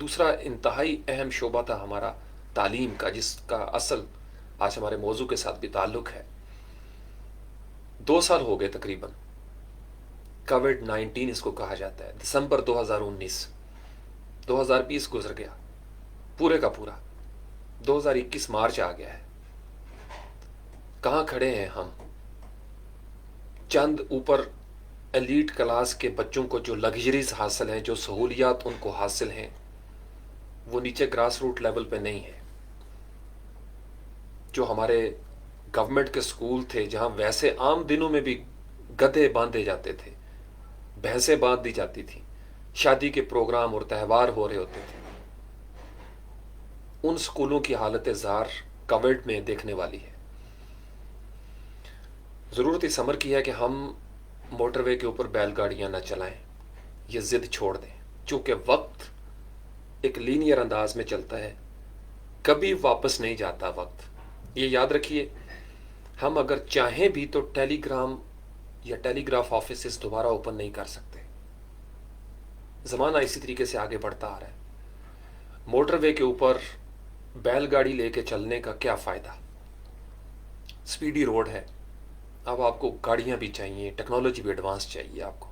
دوسرا انتہائی اہم شعبہ تھا ہمارا تعلیم کا، جس کا اصل آج ہمارے موضوع کے ساتھ بھی تعلق ہے۔ 2 سال ہو گئے تقریباً، کووڈ-19 اس کو کہا جاتا ہے، دسمبر 2019، 2020 گزر گیا پورے کا پورا، 2021 مارچ آ گیا ہے۔ کہاں کھڑے ہیں ہم؟ چند اوپر ایلیٹ کلاس کے بچوں کو جو لگژریز حاصل ہیں، جو سہولیات ان کو حاصل ہیں، وہ نیچے گراس روٹ لیول پہ نہیں ہے۔ جو ہمارے گورنمنٹ کے سکول تھے، جہاں ویسے عام دنوں میں بھی گدھے باندھے جاتے تھے، بھینسیں باندھ دی جاتی تھیں، شادی کے پروگرام اور تہوار ہو رہے ہوتے تھے، ان سکولوں کی حالت زار کووڈ میں دیکھنے والی ہے۔ ضرورت اس امر کی ہے کہ ہم موٹر وے کے اوپر بیل گاڑیاں نہ چلائیں، یہ ضد چھوڑ دیں، چونکہ وقت ایک لینئر انداز میں چلتا ہے، کبھی واپس نہیں جاتا وقت۔ یہ یاد رکھیے، ہم اگر چاہیں بھی تو ٹیلی گرام یا ٹیلی گراف آفیسز دوبارہ اوپن نہیں کر سکتے۔ زمانہ اسی طریقے سے آگے بڑھتا آ رہا ہے۔ موٹر وے کے اوپر بیل گاڑی لے کے چلنے کا کیا فائدہ؟ سپیڈی روڈ ہے، اب آپ کو گاڑیاں بھی چاہیے، ٹیکنالوجی بھی ایڈوانس چاہیے آپ کو۔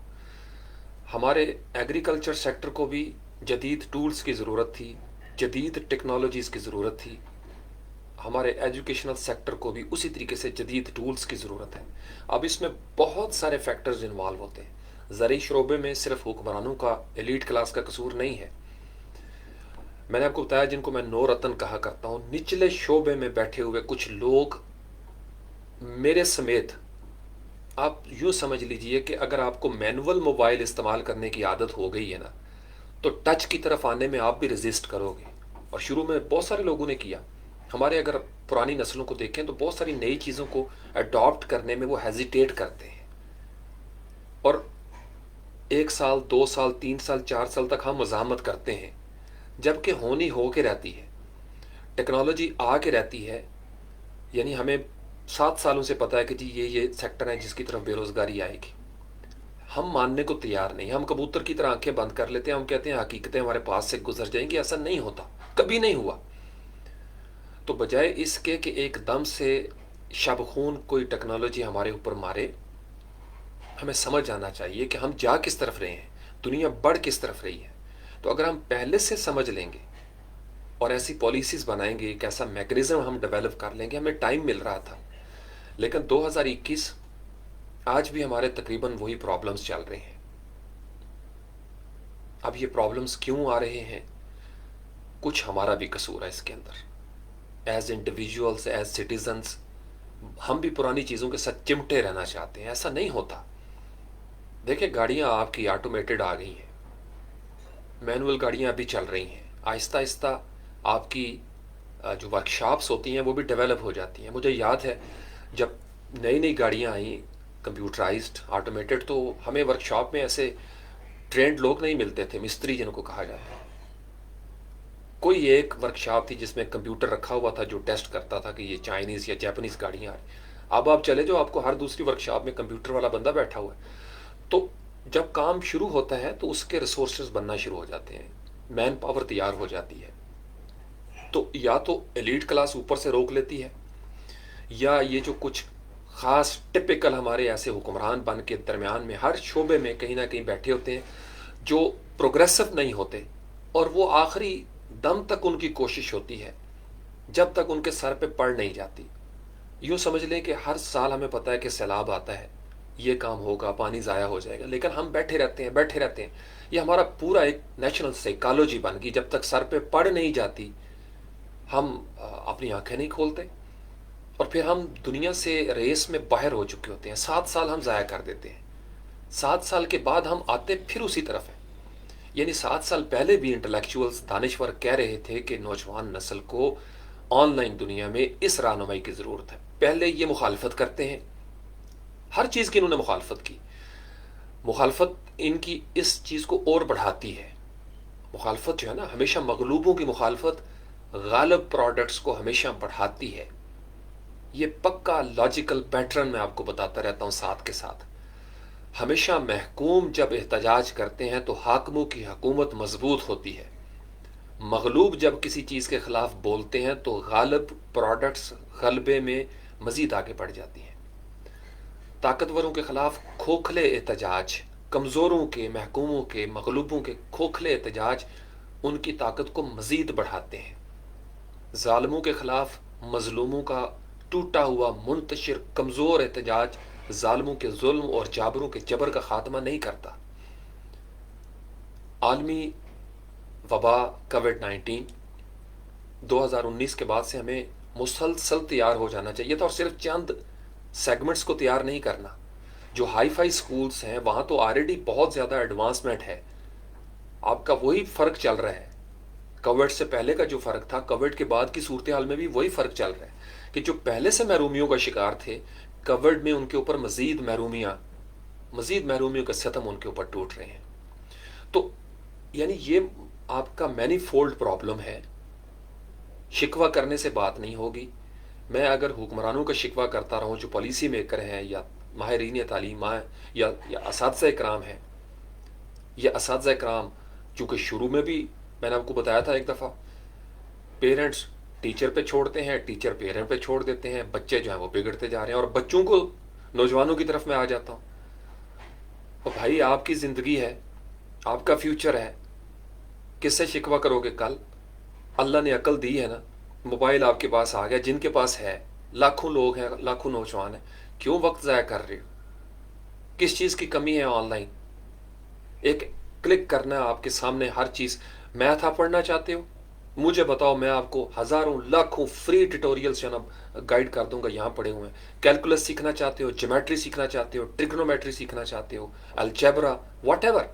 ہمارے ایگریکلچر سیکٹر کو بھی جدید ٹولز کی ضرورت تھی، جدید ٹیکنالوجیز کی ضرورت تھی۔ ہمارے ایجوکیشنل سیکٹر کو بھی اسی طریقے سے جدید ٹولز کی ضرورت ہے۔ اب اس میں بہت سارے فیکٹرز انوالو ہوتے ہیں۔ زرعی شعبے میں صرف حکمرانوں کا، ایلیٹ کلاس کا قصور نہیں ہے۔ میں نے آپ کو بتایا جن کو میں نو رتن کہا کرتا ہوں، نچلے شعبے میں بیٹھے ہوئے کچھ لوگ میرے سمیت، آپ یوں سمجھ لیجئے کہ اگر آپ کو مینول موبائل استعمال کرنے کی عادت ہو گئی ہے نا، تو ٹچ کی طرف آنے میں آپ بھی ریزسٹ کرو گے، اور شروع میں بہت سارے لوگوں نے کیا۔ ہمارے اگر پرانی نسلوں کو دیکھیں تو بہت ساری نئی چیزوں کو اڈاپٹ کرنے میں وہ ہیزیٹیٹ کرتے ہیں، اور 1 سال 2 سال 3 سال 4 سال تک ہم مزاحمت کرتے ہیں، جبکہ ہونی ہو کے رہتی ہے، ٹیکنالوجی آ کے رہتی ہے۔ یعنی ہمیں 7 سالوں سے پتہ ہے کہ جی یہ سیکٹر ہے جس کی طرف بے روزگاری آئے گی، ہم ماننے کو تیار نہیں۔ ہم کبوتر کی طرح آنکھیں بند کر لیتے ہیں، ہم کہتے ہیں حقیقتیں ہمارے پاس سے گزر جائیں گی۔ ایسا نہیں ہوتا، کبھی نہیں ہوا۔ تو بجائے اس کے کہ ایک دم سے شب خون کوئی ٹیکنالوجی ہمارے اوپر مارے، ہمیں سمجھ جانا چاہیے کہ ہم جا کس طرف رہے ہیں، دنیا بڑھ کس طرف رہی ہے۔ تو اگر ہم پہلے سے سمجھ لیں گے اور ایسی پالیسیز بنائیں گے، ایک ایسا میکنزم ہم ڈیولپ کر لیں گے۔ ہمیں ٹائم مل رہا تھا، لیکن 2021 آج بھی ہمارے تقریباً وہی پرابلمز چل رہے ہیں۔ اب یہ پرابلمز کیوں آ رہے ہیں؟ کچھ ہمارا بھی قصور ہے اس کے اندر، ایز انڈیویجولز، ایز سٹیزنز۔ ہم بھی پرانی چیزوں کے ساتھ چمٹے رہنا چاہتے ہیں، ایسا نہیں ہوتا۔ دیکھیں گاڑیاں آپ کی آٹومیٹڈ آ گئی ہیں، مینول گاڑیاں ابھی چل رہی ہیں، آہستہ آہستہ آپ کی جو ورکشاپس ہوتی ہیں وہ بھی ڈیولپ ہو جاتی ہیں۔ مجھے یاد ہے جب نئی نئی گاڑیاں آئیں کمپیوٹرائزڈ آٹومیٹڈ، تو ہمیں ورکشاپ میں ایسے ٹرینڈ لوگ نہیں ملتے تھے، مستری جن کو کہا جاتا ہے۔ کوئی ایک ورکشاپ تھی جس میں کمپیوٹر رکھا ہوا تھا جو ٹیسٹ کرتا تھا کہ یہ چائنیز یا جاپنیز گاڑیاں آ رہی۔ اب آپ چلے جو آپ کو ہر دوسری ورکشاپ میں کمپیوٹر والا بندہ بیٹھا ہوا ہے۔ تو جب کام شروع ہوتا ہے تو اس کے ریسورسز بننا شروع ہو جاتے ہیں، مین پاور تیار ہو جاتی ہے۔ تو یا تو ایلیٹ کلاس اوپر سے روک لیتی ہے، یا یہ جو کچھ خاص ٹپیکل ہمارے ایسے حکمران بن کے درمیان میں ہر شعبے میں کہیں نہ کہیں بیٹھے ہوتے ہیں، جو پروگریسو نہیں ہوتے، اور وہ آخری دم تک ان کی کوشش ہوتی ہے جب تک ان کے سر پہ پڑ نہیں جاتی۔ یوں سمجھ لیں کہ ہر سال ہمیں پتہ ہے کہ سیلاب آتا ہے، یہ کام ہوگا، پانی ضائع ہو جائے گا، لیکن ہم بیٹھے رہتے ہیں بیٹھے رہتے ہیں۔ یہ ہمارا پورا ایک نیشنل سائیکالوجی بن گئی، جب تک سر پہ پڑ نہیں جاتی ہم اپنی آنکھیں نہیں کھولتے، اور پھر ہم دنیا سے ریس میں باہر ہو چکے ہوتے ہیں۔ 7 سال ہم ضائع کر دیتے ہیں، 7 سال کے بعد ہم آتے پھر اسی طرف ہیں۔ یعنی 7 سال پہلے بھی انٹلیکچوئلز، دانشور کہہ رہے تھے کہ نوجوان نسل کو آن لائن دنیا میں اس رہنمائی کی ضرورت ہے۔ پہلے یہ مخالفت کرتے ہیں، ہر چیز کی انہوں نے مخالفت کی۔ مخالفت ان کی اس چیز کو اور بڑھاتی ہے۔ مخالفت جو ہے نا، ہمیشہ مغلوبوں کی مخالفت غالب پروڈکٹس کو ہمیشہ بڑھاتی ہے۔ یہ پکا لاجیکل پیٹرن میں آپ کو بتاتا رہتا ہوں ساتھ کے ساتھ۔ ہمیشہ محکوم جب احتجاج کرتے ہیں تو حاکموں کی حکومت مضبوط ہوتی ہے، مغلوب جب کسی چیز کے خلاف بولتے ہیں تو غالب پروڈکٹس غلبے میں مزید آگے بڑھ جاتی ہیں. طاقتوروں کے خلاف کھوکھلے احتجاج، کمزوروں کے، محکوموں کے، مغلوبوں کے کھوکھلے احتجاج ان کی طاقت کو مزید بڑھاتے ہیں. ظالموں کے خلاف مظلوموں کا ٹوٹا ہوا منتشر کمزور احتجاج ظالموں کے ظلم اور جابروں کے جبر کا خاتمہ نہیں کرتا. عالمی وبا کووڈ 19 2019 کے بعد سے ہمیں مسلسل تیار ہو جانا چاہیے تھا، اور صرف چند سیگمنٹس کو تیار نہیں کرنا. جو ہائی فائی سکولز ہیں وہاں تو آلریڈی بہت زیادہ ایڈوانسمنٹ ہے. آپ کا وہی فرق چل رہا ہے. کووڈ سے پہلے کا جو فرق تھا، کووڈ کے بعد کی صورتحال میں بھی وہی فرق چل رہا ہے کہ جو پہلے سے محرومیوں کا شکار تھے، کووڈ میں ان کے اوپر مزید محرومیوں کا ستم ان کے اوپر ٹوٹ رہے ہیں. تو یعنی یہ آپ کا مینی فولڈ پرابلم ہے. شکوہ کرنے سے بات نہیں ہوگی. میں اگر حکمرانوں کا شکوہ کرتا رہوں جو پالیسی میکر ہیں یا ماہرین تعلیم یا اساتذہ کرام ہیں، یہ اساتذہ کرام چونکہ شروع میں بھی میں نے آپ کو بتایا تھا ایک دفعہ، پیرنٹس ٹیچر پہ چھوڑتے ہیں، ٹیچر پیرنٹ پہ چھوڑ دیتے ہیں، بچے جو ہیں وہ بگڑتے جا رہے ہیں. اور بچوں کو، نوجوانوں کی طرف میں آ جاتا ہوں. اور بھائی آپ کی زندگی ہے، آپ کا فیوچر ہے، کس سے شکوہ کرو گے کل؟ اللہ نے عقل دی ہے نا، موبائل آپ کے پاس آ گیا، جن کے پاس ہے لاکھوں لوگ ہیں، لاکھوں نوجوان ہیں، کیوں وقت ضائع کر رہے ہو؟ کس چیز کی کمی ہے آن لائن؟ ایک کلک کرنا ہے آپ کے سامنے ہر چیز. میتھ آپ پڑھنا چاہتے ہو، مجھے بتاؤ، میں آپ کو ہزاروں لاکھوں فری ٹیٹوریلز گائیڈ کر دوں گا، یہاں پڑے ہوئے ہیں. کیلکولس سیکھنا چاہتے ہو، جیومیٹری سیکھنا چاہتے ہو، ٹریگنومیٹری سیکھنا چاہتے ہو، الجبرا، واٹ ایور،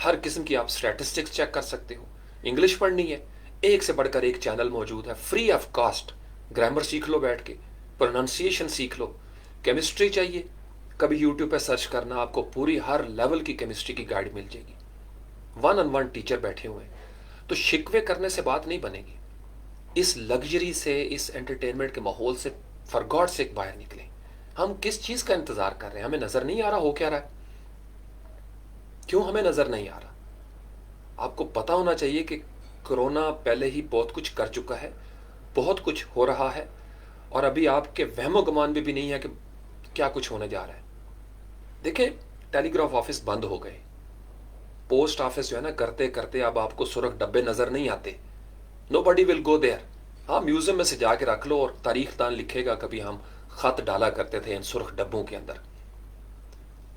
ہر قسم کی آپ اسٹیٹسٹکس چیک کر سکتے ہو. انگلش پڑھنی ہے، ایک سے بڑھ کر ایک چینل موجود ہے فری آف کاسٹ. گرامر سیکھ لو بیٹھ کے، پروننسیشن سیکھ لو. کیمسٹری چاہیے، کبھی یوٹیوب پہ سرچ کرنا، آپ کو پوری ہر لیول کی کیمسٹری کی گائیڈ مل جائے گی. 1-on-1 ٹیچر بیٹھے ہوئے ہیں. تو شکوے کرنے سے بات نہیں بنے گی. اس لگژری سے، اس انٹرٹینمنٹ کے ماحول سے فار گاڈ سے باہر نکلیں. ہم کس چیز کا انتظار کر رہے ہیں؟ ہمیں نظر نہیں آ رہا ہو کیا رہا ہے؟ کیوں ہمیں نظر نہیں آ رہا؟ آپ کو پتا ہونا چاہیے کہ کرونا پہلے ہی بہت کچھ کر چکا ہے، بہت کچھ ہو رہا ہے، اور ابھی آپ کے وہم و گمان میں بھی نہیں ہے کہ کیا کچھ ہونے جا رہا ہے. دیکھیں، ٹیلی گراف آفس بند ہو گئے، پوسٹ آفس جو ہے نا، کرتے کرتے اب آپ کو سرخ ڈبے نظر نہیں آتے. نو بڈی ول گو دیئر. ہاں، میوزیم میں سے جا کے رکھ لو اور تاریخ دان لکھے گا کبھی ہم خط ڈالا کرتے تھے ان سرخ ڈبوں کے اندر.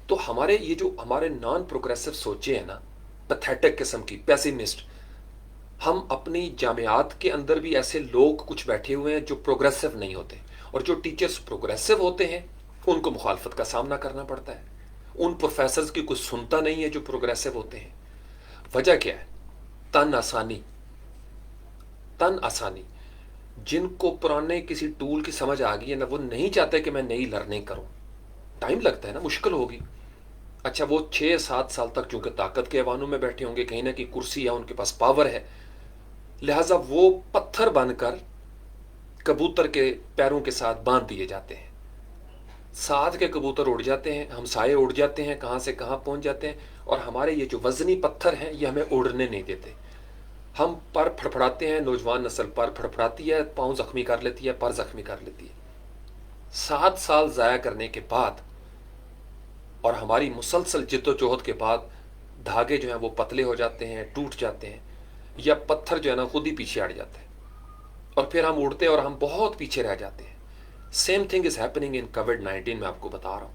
تو ہمارے یہ جو ہمارے نان پروگریسو سوچے ہیں نا، پیتھیٹک قسم کی، پیسیمسٹ، ہم اپنی جامعات کے اندر بھی ایسے لوگ کچھ بیٹھے ہوئے ہیں جو پروگریسو نہیں ہوتے، اور جو ٹیچرز پروگریسو ہوتے ہیں ان کو مخالفت کا سامنا کرنا پڑتا ہے. ان پروفیسرز کی کوئی سنتا نہیں ہے جو پروگریسو ہوتے ہیں. وجہ کیا ہے؟ تن آسانی. جن کو پرانے کسی ٹول کی سمجھ آ گئی ہے نا، وہ نہیں چاہتے کہ میں نئی لرننگ کروں. ٹائم لگتا ہے نا، مشکل ہوگی. اچھا، وہ 6-7 سال تک چونکہ طاقت کے ایوانوں میں بیٹھے ہوں گے، کہیں نہ کہیں کرسی ہے، ان کے پاس پاور ہے، لہٰذا وہ پتھر بن کر کبوتر کے پیروں کے ساتھ باندھ دیے جاتے ہیں. ساتھ کے کبوتر اڑ جاتے ہیں، ہم سائے اڑ جاتے ہیں، کہاں سے کہاں پہنچ جاتے ہیں، اور ہمارے یہ جو وزنی پتھر ہیں یہ ہمیں اڑنے نہیں دیتے. ہم پر پھڑپڑاتے ہیں، نوجوان نسل پر پھڑپڑاتی ہے، پاؤں زخمی کر لیتی ہے، پر زخمی کر لیتی ہے. 7 سال ضائع کرنے کے بعد اور ہماری مسلسل جد و جہد کے بعد دھاگے جو ہیں وہ پتلے ہو جاتے ہیں، ٹوٹ جاتے ہیں، یا پتھر جو ہے نا خود ہی پیچھے ہٹ جاتے ہیں، اور پھر ہم اڑتے اور ہم بہت پیچھے رہ جاتے ہیں. Same thing is happening in Covid 19. میں آپ کو بتا رہا ہوں،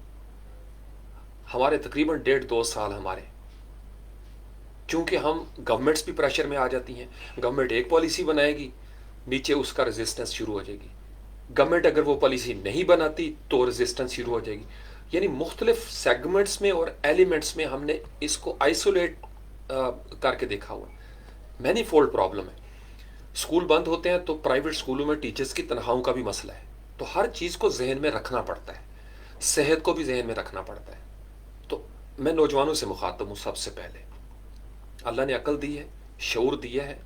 ہمارے تقریباً 1.5-2 سال ہمارے، چونکہ ہم گورنمنٹس بھی پریشر میں آ جاتی ہیں. گورنمنٹ ایک پالیسی بنائے گی، نیچے اس کا ریزسٹنس شروع ہو جائے گی. گورنمنٹ اگر وہ پالیسی نہیں بناتی تو ریزسٹنس شروع ہو جائے گی. یعنی مختلف سیگمنٹس میں اور ایلیمنٹس میں ہم نے اس کو آئسولیٹ کر کے دیکھا ہوا. مینی فولڈ پرابلم ہے. اسکول بند ہوتے ہیں تو پرائیویٹ اسکولوں میں ٹیچرز کی تنخواہوں کا بھی مسئلہ ہے. تو ہر چیز کو ذہن میں رکھنا پڑتا ہے، صحت کو بھی ذہن میں رکھنا پڑتا ہے. تو میں نوجوانوں سے مخاطب ہوں. سب سے پہلے اللہ نے عقل دی ہے، شعور دیا ہے.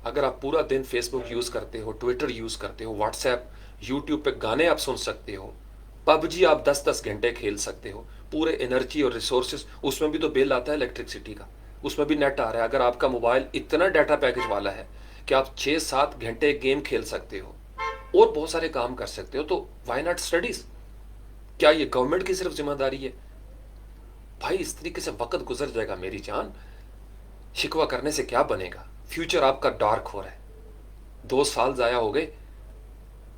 اگر آپ پورا دن فیس بک یوز کرتے ہو، ٹویٹر یوز کرتے ہو، واٹس ایپ، یوٹیوب پہ گانے آپ سن سکتے ہو، پب جی آپ 10-10 گھنٹے کھیل سکتے ہو، پورے انرجی اور ریسورسز، اس میں بھی تو بل آتا ہے الیکٹرکسٹی کا. اس میں بھی نیٹ آ رہا ہے. اگر آپ کا موبائل اتنا ڈیٹا پیکج والا ہے کہ آپ 6-7 گھنٹے گیم کھیل سکتے ہو اور بہت سارے کام کر سکتے ہو, تو وائی ناٹ اسٹڈیز؟ کیا یہ گورنمنٹ کی صرف ذمہ داری ہے؟ بھائی اس طریقے سے وقت گزر جائے گا میری جان, شکوہ کرنے سے کیا بنے گا؟ فیوچر آپ کا ڈارک ہو رہا ہے. 2 سال ضائع ہو گئے.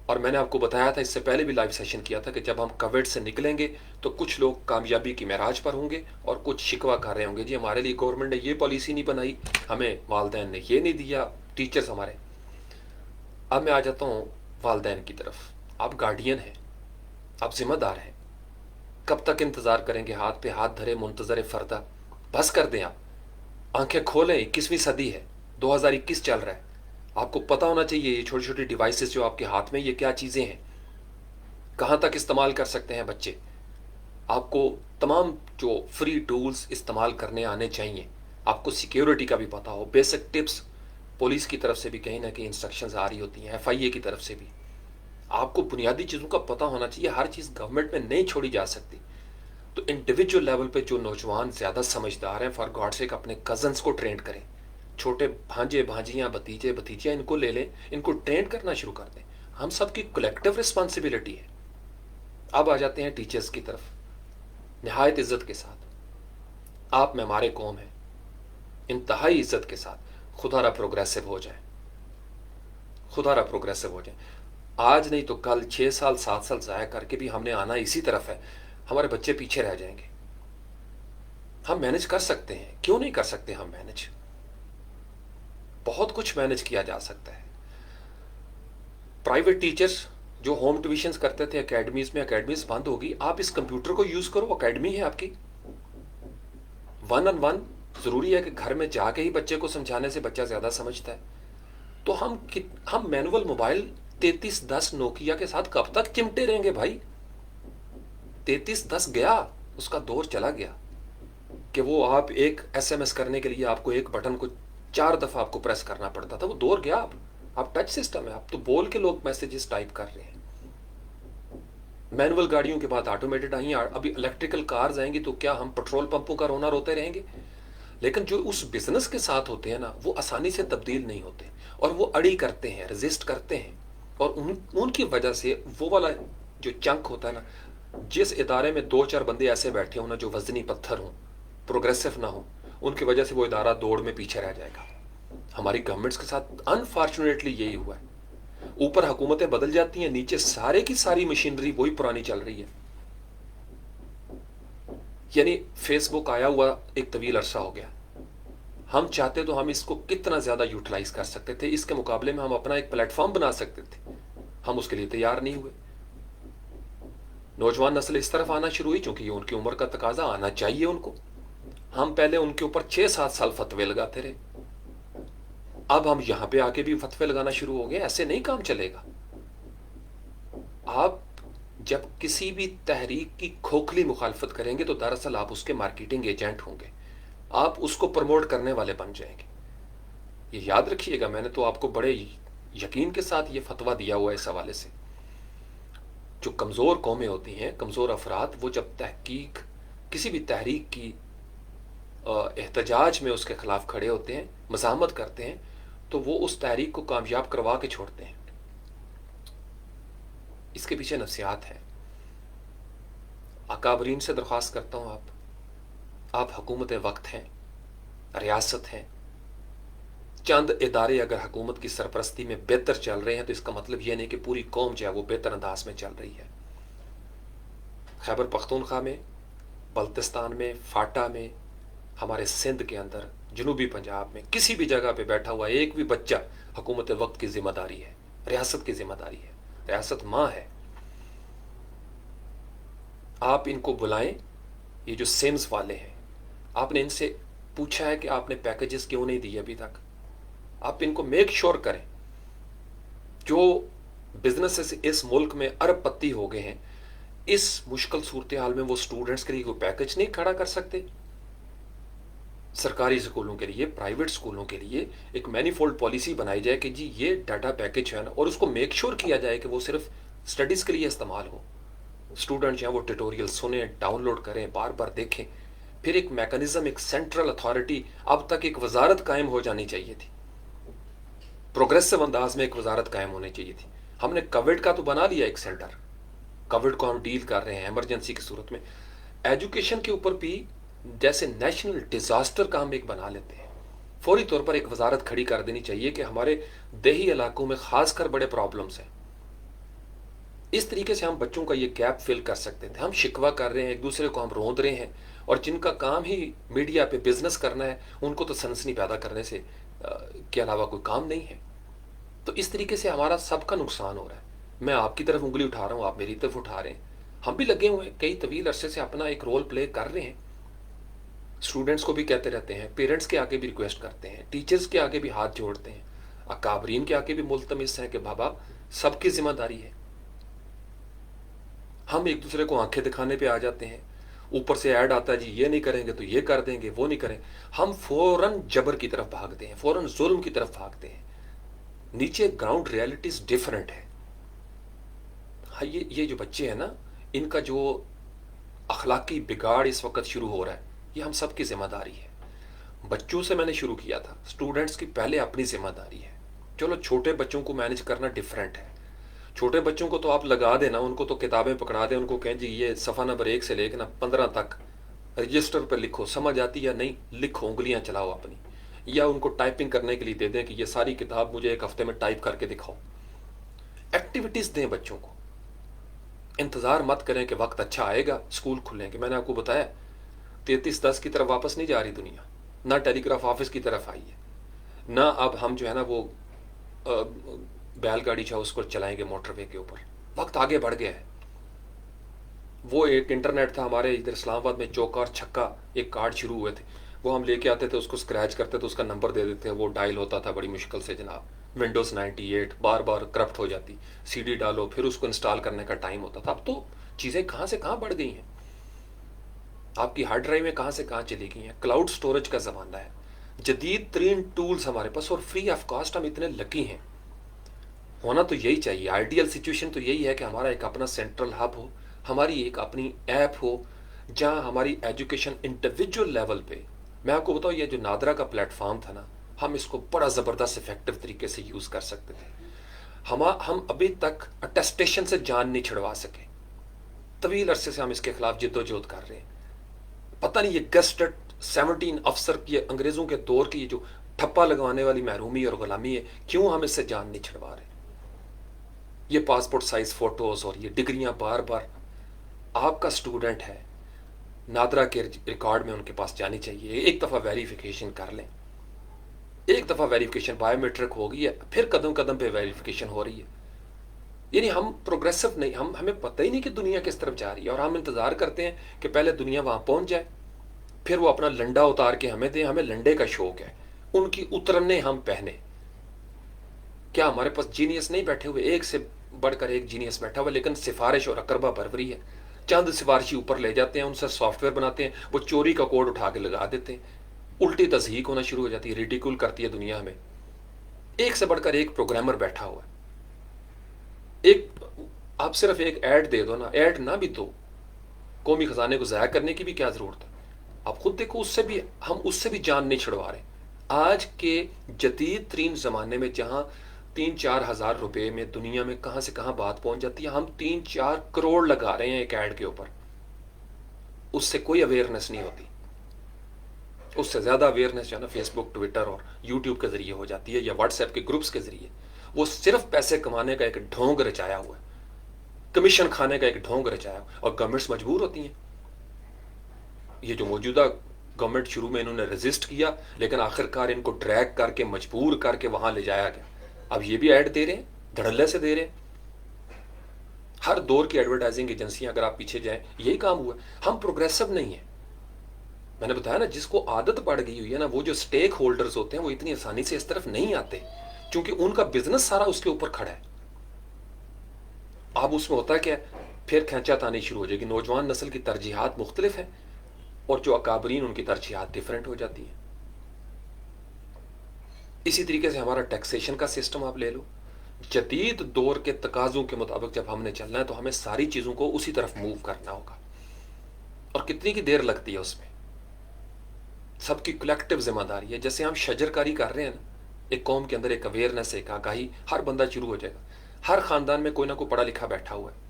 اور میں نے آپ کو بتایا تھا, اس سے پہلے بھی لائیو سیشن کیا تھا, کہ جب ہم کووڈ سے نکلیں گے تو کچھ لوگ کامیابی کی معراج پر ہوں گے اور کچھ شکوہ کر رہے ہوں گے, جی ہمارے لیے گورنمنٹ نے یہ پالیسی نہیں بنائی, ہمیں والدین نے یہ نہیں دیا, ٹیچرز ہمارے. اب میں آ جاتا ہوں والدین کی طرف. آپ گارڈین ہیں, آپ ذمہ دار ہیں. کب تک انتظار کریں گے ہاتھ پہ ہاتھ دھرے منتظر فردہ؟ بس کر دیں آپ, آنکھیں کھولیں. 21ویں صدی ہے, 2021 چل رہا ہے. آپ کو پتا ہونا چاہیے یہ چھوٹی چھوٹی ڈیوائسز جو آپ کے ہاتھ میں, یہ کیا چیزیں ہیں, کہاں تک استعمال کر سکتے ہیں بچے. آپ کو تمام جو فری ٹولز استعمال کرنے آنے چاہیے. آپ کو سیکیورٹی کا بھی پتا ہو, بیسک ٹپس پولیس کی طرف سے بھی کہیں نہ کہیں انسٹرکشنز آ رہی ہوتی ہیں, FIA کی طرف سے بھی. آپ کو بنیادی چیزوں کا پتا ہونا چاہیے. ہر چیز گورنمنٹ میں نہیں چھوڑی جا سکتی. تو انڈیویجول لیول پہ جو نوجوان زیادہ سمجھدار ہیں, فار گاڈ سیک اپنے کزنس کو ٹرین کریں. چھوٹے بھانجے بھانجیاں بھتیجے بھتیجیاں ان کو لے لیں, ان کو ٹرین کرنا شروع کر دیں. ہم سب کی کلیکٹیو رسپانسبلٹی ہے. اب آ جاتے ہیں ٹیچرز کی طرف. نہایت عزت کے ساتھ, آپ معمار قوم ہیں, انتہائی عزت کے ساتھ خدا را پروگریسو ہو جائیں, خدا را پروگریسو ہو جائیں. آج نہیں تو کل 6 سال 7 سال ضائع کر کے بھی ہم نے آنا اسی طرف ہے. ہمارے بچے پیچھے رہ جائیں گے. ہم مینج کر سکتے ہیں, کیوں نہیں کر سکتے ہم مینج؟ بہت کچھ مینج کیا جا سکتا ہے. پرائیویٹ ٹیچرز جو ہوم ٹیوشنز کرتے تھے اکیڈمیز میں, اکیڈمیز بند ہوگی. آپ اس کمپیوٹر کو یوز کرو, اکیڈمی ہے آپ کی. 1 on 1 ضروری ہے کہ گھر میں جا کے ہی بچے کو سمجھانے سے بچہ زیادہ سمجھتا ہے. تو ہم مینول موبائل 3310 نوکیا کے ساتھ کب تک چمٹے رہیں گے بھائی؟ 3310 گیا, اس کا دور چلا گیا کہ وہ آپ ایک SMS کرنے کے لیے آپ کو ایک بٹن کو 4 دفعہ آپ کو پریس کرنا پڑتا تھا. وہ دور گیا. آپ ٹچ سسٹم ہے, آپ تو بول کے لوگ میسیجز ٹائپ کر رہے ہیں. مینول گاڑیوں کے بعد آٹومیٹڈ آئی ہیں. ابھی الیکٹریکل کارز آئیں گی تو کیا ہم پٹرول پمپوں کا رونا روتے رہیں گے؟ لیکن جو اس بزنس کے ساتھ ہوتے ہیں نا, وہ آسانی سے تبدیل نہیں ہوتے, اور وہ اڑی کرتے ہیں, ریزسٹ کرتے ہیں. اور ان کی وجہ سے وہ والا جو چنک ہوتا ہے نا, جس ادارے میں 2-4 بندے ایسے بیٹھے ہوں نا جو وزنی پتھر ہوں, پروگریسو نہ ہوں, ان کی وجہ سے وہ ادارہ دوڑ میں پیچھے رہ جائے گا. ہماری گورنمنٹس کے ساتھ انفارچونیٹلی یہی ہوا ہے. اوپر حکومتیں بدل جاتی ہیں, نیچے سارے کی ساری مشینری وہی پرانی چل رہی ہے. یعنی فیس بک آیا ہوا ایک طویل عرصہ ہو گیا. ہم چاہتے تو ہم اس کو کتنا زیادہ یوٹیلائز کر سکتے تھے. اس کے مقابلے میں ہم اپنا ایک پلیٹ فارم بنا سکتے تھے. ہم اس کے لیے تیار نہیں ہوئے. نوجوان نسل اس طرف آنا شروع ہوئی چونکہ یہ ان کی عمر کا تقاضا, آنا چاہیے ان کو. ہم پہلے ان کے اوپر 6-7 سال فتوے لگاتے رہے, اب ہم یہاں پہ آ کے بھی فتوے لگانا شروع ہو گئے. ایسے نہیں کام چلے گا. آپ جب کسی بھی تحریک کی کھوکھلی مخالفت کریں گے تو دراصل آپ اس کے مارکیٹنگ ایجنٹ ہوں گے, آپ اس کو پروموٹ کرنے والے بن جائیں گے. یہ یاد رکھیے گا, میں نے تو آپ کو بڑے یقین کے ساتھ یہ فتویٰ دیا ہوا ہے اس حوالے سے. جو کمزور قومیں ہوتی ہیں, کمزور افراد, وہ جب تحقیق کسی بھی تحریک کی احتجاج میں اس کے خلاف کھڑے ہوتے ہیں, مزاحمت کرتے ہیں, تو وہ اس تحریک کو کامیاب کروا کے چھوڑتے ہیں. اس کے پیچھے نفسیات ہے. اکابرین سے درخواست کرتا ہوں, آپ حکومت وقت ہیں, ریاست ہیں. چند ادارے اگر حکومت کی سرپرستی میں بہتر چل رہے ہیں تو اس کا مطلب یہ نہیں کہ پوری قوم جو ہے وہ بہتر انداز میں چل رہی ہے. خیبر پختونخوا میں, بلتستان میں, فاٹا میں, ہمارے سندھ کے اندر, جنوبی پنجاب میں, کسی بھی جگہ پہ بیٹھا ہوا ایک بھی بچہ حکومت وقت کی ذمہ داری ہے, ریاست کی ذمہ داری ہے. ریاست ماں ہے. آپ ان کو بلائیں. یہ جو سیمز والے ہیں, آپ نے ان سے پوچھا ہے کہ آپ نے پیکیجز کیوں نہیں دیے ابھی تک؟ آپ ان کو میک شور کریں. جو بزنس اس ملک میں ارب پتی ہو گئے ہیں, اس مشکل صورتحال میں وہ سٹوڈنٹس کے لیے کوئی پیکیج نہیں کھڑا کر سکتے. سرکاری اسکولوں کے لیے, پرائیویٹ اسکولوں کے لیے ایک مینی فولڈ پالیسی بنائی جائے کہ جی یہ ڈاٹا پیکیج ہے نا, اور اس کو میک شور کیا جائے کہ وہ صرف اسٹڈیز کے لیے استعمال ہو. اسٹوڈنٹ جو ہیں وہ ٹیٹوریل سنیں, ڈاؤن لوڈ کریں, بار بار دیکھیں, پھر ایک میکنزم، ایک سینٹرل اتھارٹی، اب تک ایک وزارت قائم ہو جانی چاہیے تھی، پروگریسو انداز میں ایک وزارت قائم ہونی چاہیے تھی. ہم نے کووڈ کا تو بنا لیا ایک سینٹر، کووڈ کو ہم ڈیل کر رہے ہیں ایمرجنسی کی صورت میں. ایجوکیشن کے اوپر بھی جیسے نیشنل ڈیزاسٹر کا ہم ایک بنا لیتے ہیں، فوری طور پر ایک وزارت کھڑی کر دینی چاہیے کہ ہمارے دیہی علاقوں میں خاص کر بڑے پرابلمس ہیں. اس طریقے سے ہم بچوں کا یہ گیپ فل کر سکتے تھے. ہم شکوہ کر رہے ہیں ایک دوسرے کو، ہم روند رہے ہیں، اور جن کا کام ہی میڈیا پہ بزنس کرنا ہے ان کو تو سنسنی پیدا کرنے سے کے علاوہ کوئی کام نہیں ہے. تو اس طریقے سے ہمارا سب کا نقصان ہو رہا ہے. میں آپ کی طرف انگلی اٹھا رہا ہوں، آپ میری طرف اٹھا رہے ہیں، ہم بھی لگے ہوئے ہیں، کئی طویل عرصے سے اپنا ایک رول پلے کر رہے ہیں. اسٹوڈنٹس کو بھی کہتے رہتے ہیں، پیرنٹس کے آگے بھی ریکویسٹ کرتے ہیں، ٹیچرز کے آگے بھی ہاتھ جوڑتے ہیں، اکابرین کے آگے بھی ملتمس ہیں کہ بابا سب کی ذمہ داری ہے. ہم ایک دوسرے کو آنکھیں دکھانے پہ آ جاتے ہیں، اوپر سے ایڈ آتا ہے جی یہ نہیں کریں گے تو یہ کر دیں گے، وہ نہیں کریں. ہم فوراً جبر کی طرف بھاگتے ہیں، فوراً ظلم کی طرف بھاگتے ہیں. نیچے گراؤنڈ ریالٹیز ڈیفرنٹ ہے. ہاں یہ جو بچے ہیں نا، ان کا جو اخلاقی بگاڑ اس وقت شروع ہو رہا ہے، یہ ہم سب کی ذمہ داری ہے. بچوں سے میں نے شروع کیا تھا، اسٹوڈنٹس کی پہلے اپنی ذمہ داری ہے. چلو چھوٹے بچوں کو مینج کرنا ڈیفرنٹ ہے. چھوٹے بچوں کو تو آپ لگا دیں نا، ان کو تو کتابیں پکڑا دیں، ان کو کہیں جی یہ صفحہ نمبر 1 سے لے کے نا 15 تک رجسٹر پہ لکھو، سمجھ آتی یا نہیں لکھو، انگلیاں چلاؤ اپنی، یا ان کو ٹائپنگ کرنے کے لیے دے دیں کہ یہ ساری کتاب مجھے ایک ہفتے میں ٹائپ کر کے دکھاؤ. ایکٹیویٹیز دیں بچوں کو. انتظار مت کریں کہ وقت اچھا آئے گا اسکول کھلیں گے. میں نے آپ کو بتایا 3310 کی طرف واپس نہیں جا رہی دنیا، نہ ٹیلی گراف آفس کی طرف آئی ہے، نہ اب ہم جو ہے نا وہ بیل گاڑی چاہو اس کو چلائیں گے موٹر وے کے اوپر. وقت آگے بڑھ گیا ہے. وہ ایک انٹرنیٹ تھا ہمارے ادھر اسلام آباد میں، چوکا اور چھکا ایک کارڈ شروع ہوئے تھے، وہ ہم لے کے آتے تھے، اس کو اسکریچ کرتے تھے، اس کا نمبر دے دیتے، وہ ڈائل ہوتا تھا بڑی مشکل سے جناب. ونڈوز 98 بار بار کرپٹ ہو جاتی، سی ڈی ڈالو، پھر اس کو انسٹال کرنے کا ٹائم ہوتا تھا. اب تو چیزیں کہاں سے کہاں بڑھ گئی ہیں، آپ کی ہارڈ ڈرائیو میں کہاں سے کہاں چلی گئی ہیں. کلاؤڈ سٹوریج کا زمانہ ہے، جدید ترین ٹولز ہمارے پاس، اور فری آف کاسٹ. ہم اتنے لکی ہیں. ہونا تو یہی چاہیے، آئیڈیل سچویشن تو یہی ہے کہ ہمارا ایک اپنا سینٹرل ہب ہو، ہماری ایک اپنی ایپ ہو جہاں ہماری ایجوکیشن انڈیویجول لیول پہ. میں آپ کو بتاؤں یہ جو نادرا کا پلیٹ فارم تھا نا، ہم اس کو بڑا زبردست افیکٹو طریقے سے یوز کر سکتے تھے. ہم ابھی تک اٹیسٹیشن سے جان نہیں چھڑوا سکے. طویل عرصے سے ہم اس کے خلاف جد و جہد کر رہے ہیں. پتہ نہیں یہ گسٹڈ 17 افسر کی انگریزوں کے دور کی جو ٹھپا لگوانے والی محرومی اور غلامی ہے، کیوں ہم اس سے جان نہیں چھڑوا رہے. یہ پاسپورٹ سائز فوٹوز اور یہ ڈگریاں بار بار. آپ کا اسٹوڈنٹ ہے، نادرا کے ریکارڈ میں ان کے پاس جانی چاہیے. ایک دفعہ ویریفیکیشن کر لیں، ایک دفعہ ویریفیکیشن بایو میٹرک ہو گئی ہے، پھر قدم قدم پہ ویریفیکیشن ہو رہی ہے. یعنی ہم پروگریسو نہیں، ہمیں پتہ ہی نہیں کہ دنیا کس طرف جا رہی ہے، اور ہم انتظار کرتے ہیں کہ پہلے دنیا وہاں پہنچ جائے، پھر وہ اپنا لنڈا اتار کے ہمیں دیں. ہمیں لنڈے کا شوق ہے، ان کی اترنے ہم پہنے. کیا ہمارے پاس جینیس نہیں بیٹھے ہوئے، ایک سے بڑھ کر ایک جینیس بیٹھا ہوا، لیکن سفارش اور اقربہ بربری ہے. چند سفارشی اوپر لے جاتے ہیں، ان سے سافٹ ویئر بناتے ہیں، وہ چوری کا کوڈ اٹھا کے لگا دیتے ہیں. الٹی تضحیک ہونا شروع ہو جاتی ہے، ریڈیکول کرتی ہے دنیا ہمیں. ایک سے بڑھ کر ایک پروگرامر بیٹھا ہوا ہے. ایک آپ صرف ایک ایڈ دے دو نا، ایڈ نہ بھی تو قومی خزانے کو ضائع کرنے کی بھی کیا ضرورت ہے. آپ خود دیکھو، اس سے بھی ہم اس سے بھی جان نہیں چھڑوا رہے. آج کے جدید ترین زمانے میں جہاں 3-4 ہزار روپے میں دنیا میں کہاں سے کہاں بات پہنچ جاتی ہے، ہم 3-4 کروڑ لگا رہے ہیں ایک ایڈ کے اوپر. اس سے کوئی اویئرنیس نہیں ہوتی. اس سے زیادہ اویئرنیس جو ہے نا فیس بک، ٹویٹر اور یوٹیوب کے ذریعے ہو جاتی ہے، یا واٹس ایپ کے گروپس کے ذریعے. وہ صرف پیسے کمانے کا ایک ڈھونگ رچایا ہوا ہے، کمیشن کھانے کا ایک ڈھونگ رچایا ہوا ہے. اور گورنمنٹس مجبور ہوتی ہیں. یہ جو موجودہ گورنمنٹ شروع میں انہوں نے ریزسٹ کیا، لیکن آخر کار ان کو ڈریگ کر کے مجبور کر کے وہاں لے جایا گیا. اب یہ بھی ایڈ دے رہے ہیں، دھڑلے سے دے رہے ہیں. ہر دور کی ایڈورٹائزنگ ایجنسیاں اگر آپ پیچھے جائیں یہی کام ہوا. ہم پروگریسو نہیں ہیں. میں نے بتایا نا، جس کو عادت پڑ گئی ہوئی ہے نا، وہ جو سٹیک ہولڈرز ہوتے ہیں وہ اتنی آسانی سے اس طرف نہیں آتے، کیونکہ ان کا بزنس سارا اس کے اوپر کھڑا ہے. اب اس میں ہوتا ہے کہ پھر کھینچا تانی شروع ہو جائے گی. نوجوان نسل کی ترجیحات مختلف ہیں، اور جو اکابرین ان کی ترجیحات ڈیفرنٹ ہو جاتی ہیں. اسی طریقے سے ہمارا ٹیکسیشن کا سسٹم آپ لے لو. جدید دور کے تقاضوں کے مطابق جب ہم نے چلنا ہے تو ہمیں ساری چیزوں کو اسی طرف موو کرنا ہوگا. اور کتنی کی دیر لگتی ہے اس میں. سب کی کلیکٹیو ذمہ داری ہے. جیسے ہم شجر کاری کر رہے ہیں نا, ایک قوم کے اندر ایک اویئرنیس, ایک آگاہی, ہر بندہ شروع ہو جائے گا. ہر خاندان میں کوئی نہ کوئی پڑھا لکھا بیٹھا ہوا ہے,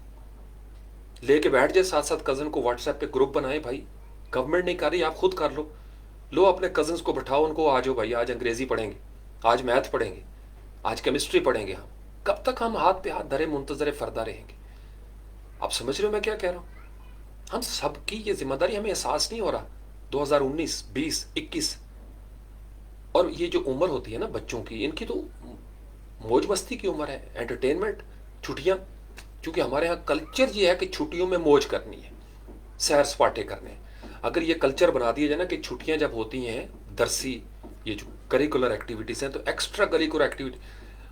لے کے بیٹھ جائے ساتھ ساتھ کزن کو, واٹس ایپ پہ گروپ بنائے, بھائی گورنمنٹ نہیں کر رہی, آپ خود کر لو. لو اپنے کزنس کو بٹھاؤ, ان کو آ جاؤ بھائی, آج انگریزی پڑھیں گے, آج میتھ پڑھیں گے, آج کیمسٹری پڑھیں گے. ہم کب تک ہم ہاتھ پہ ہاتھ دھرے منتظر فردہ رہیں گے؟ آپ سمجھ رہے ہو میں کیا کہہ رہا ہوں؟ ہم سب کی یہ ذمہ داری, ہمیں احساس نہیں ہو رہا. 2019 20 21 اور یہ جو عمر ہوتی ہے نا بچوں کی, ان کی تو موج مستی کی عمر ہے, انٹرٹینمنٹ, چھٹیاں. چونکہ ہمارے ہاں کلچر یہ ہے کہ چھٹیوں میں موج کرنی ہے, سیر سپاٹے کرنے ہیں. اگر یہ کلچر بنا دیا جائے نا کہ چھٹیاں جب ہوتی ہیں درسی, یہ جو کریکولر ایکٹیویٹیز ہیں, تو ایکسٹرا کریکولر ایکٹیویٹی,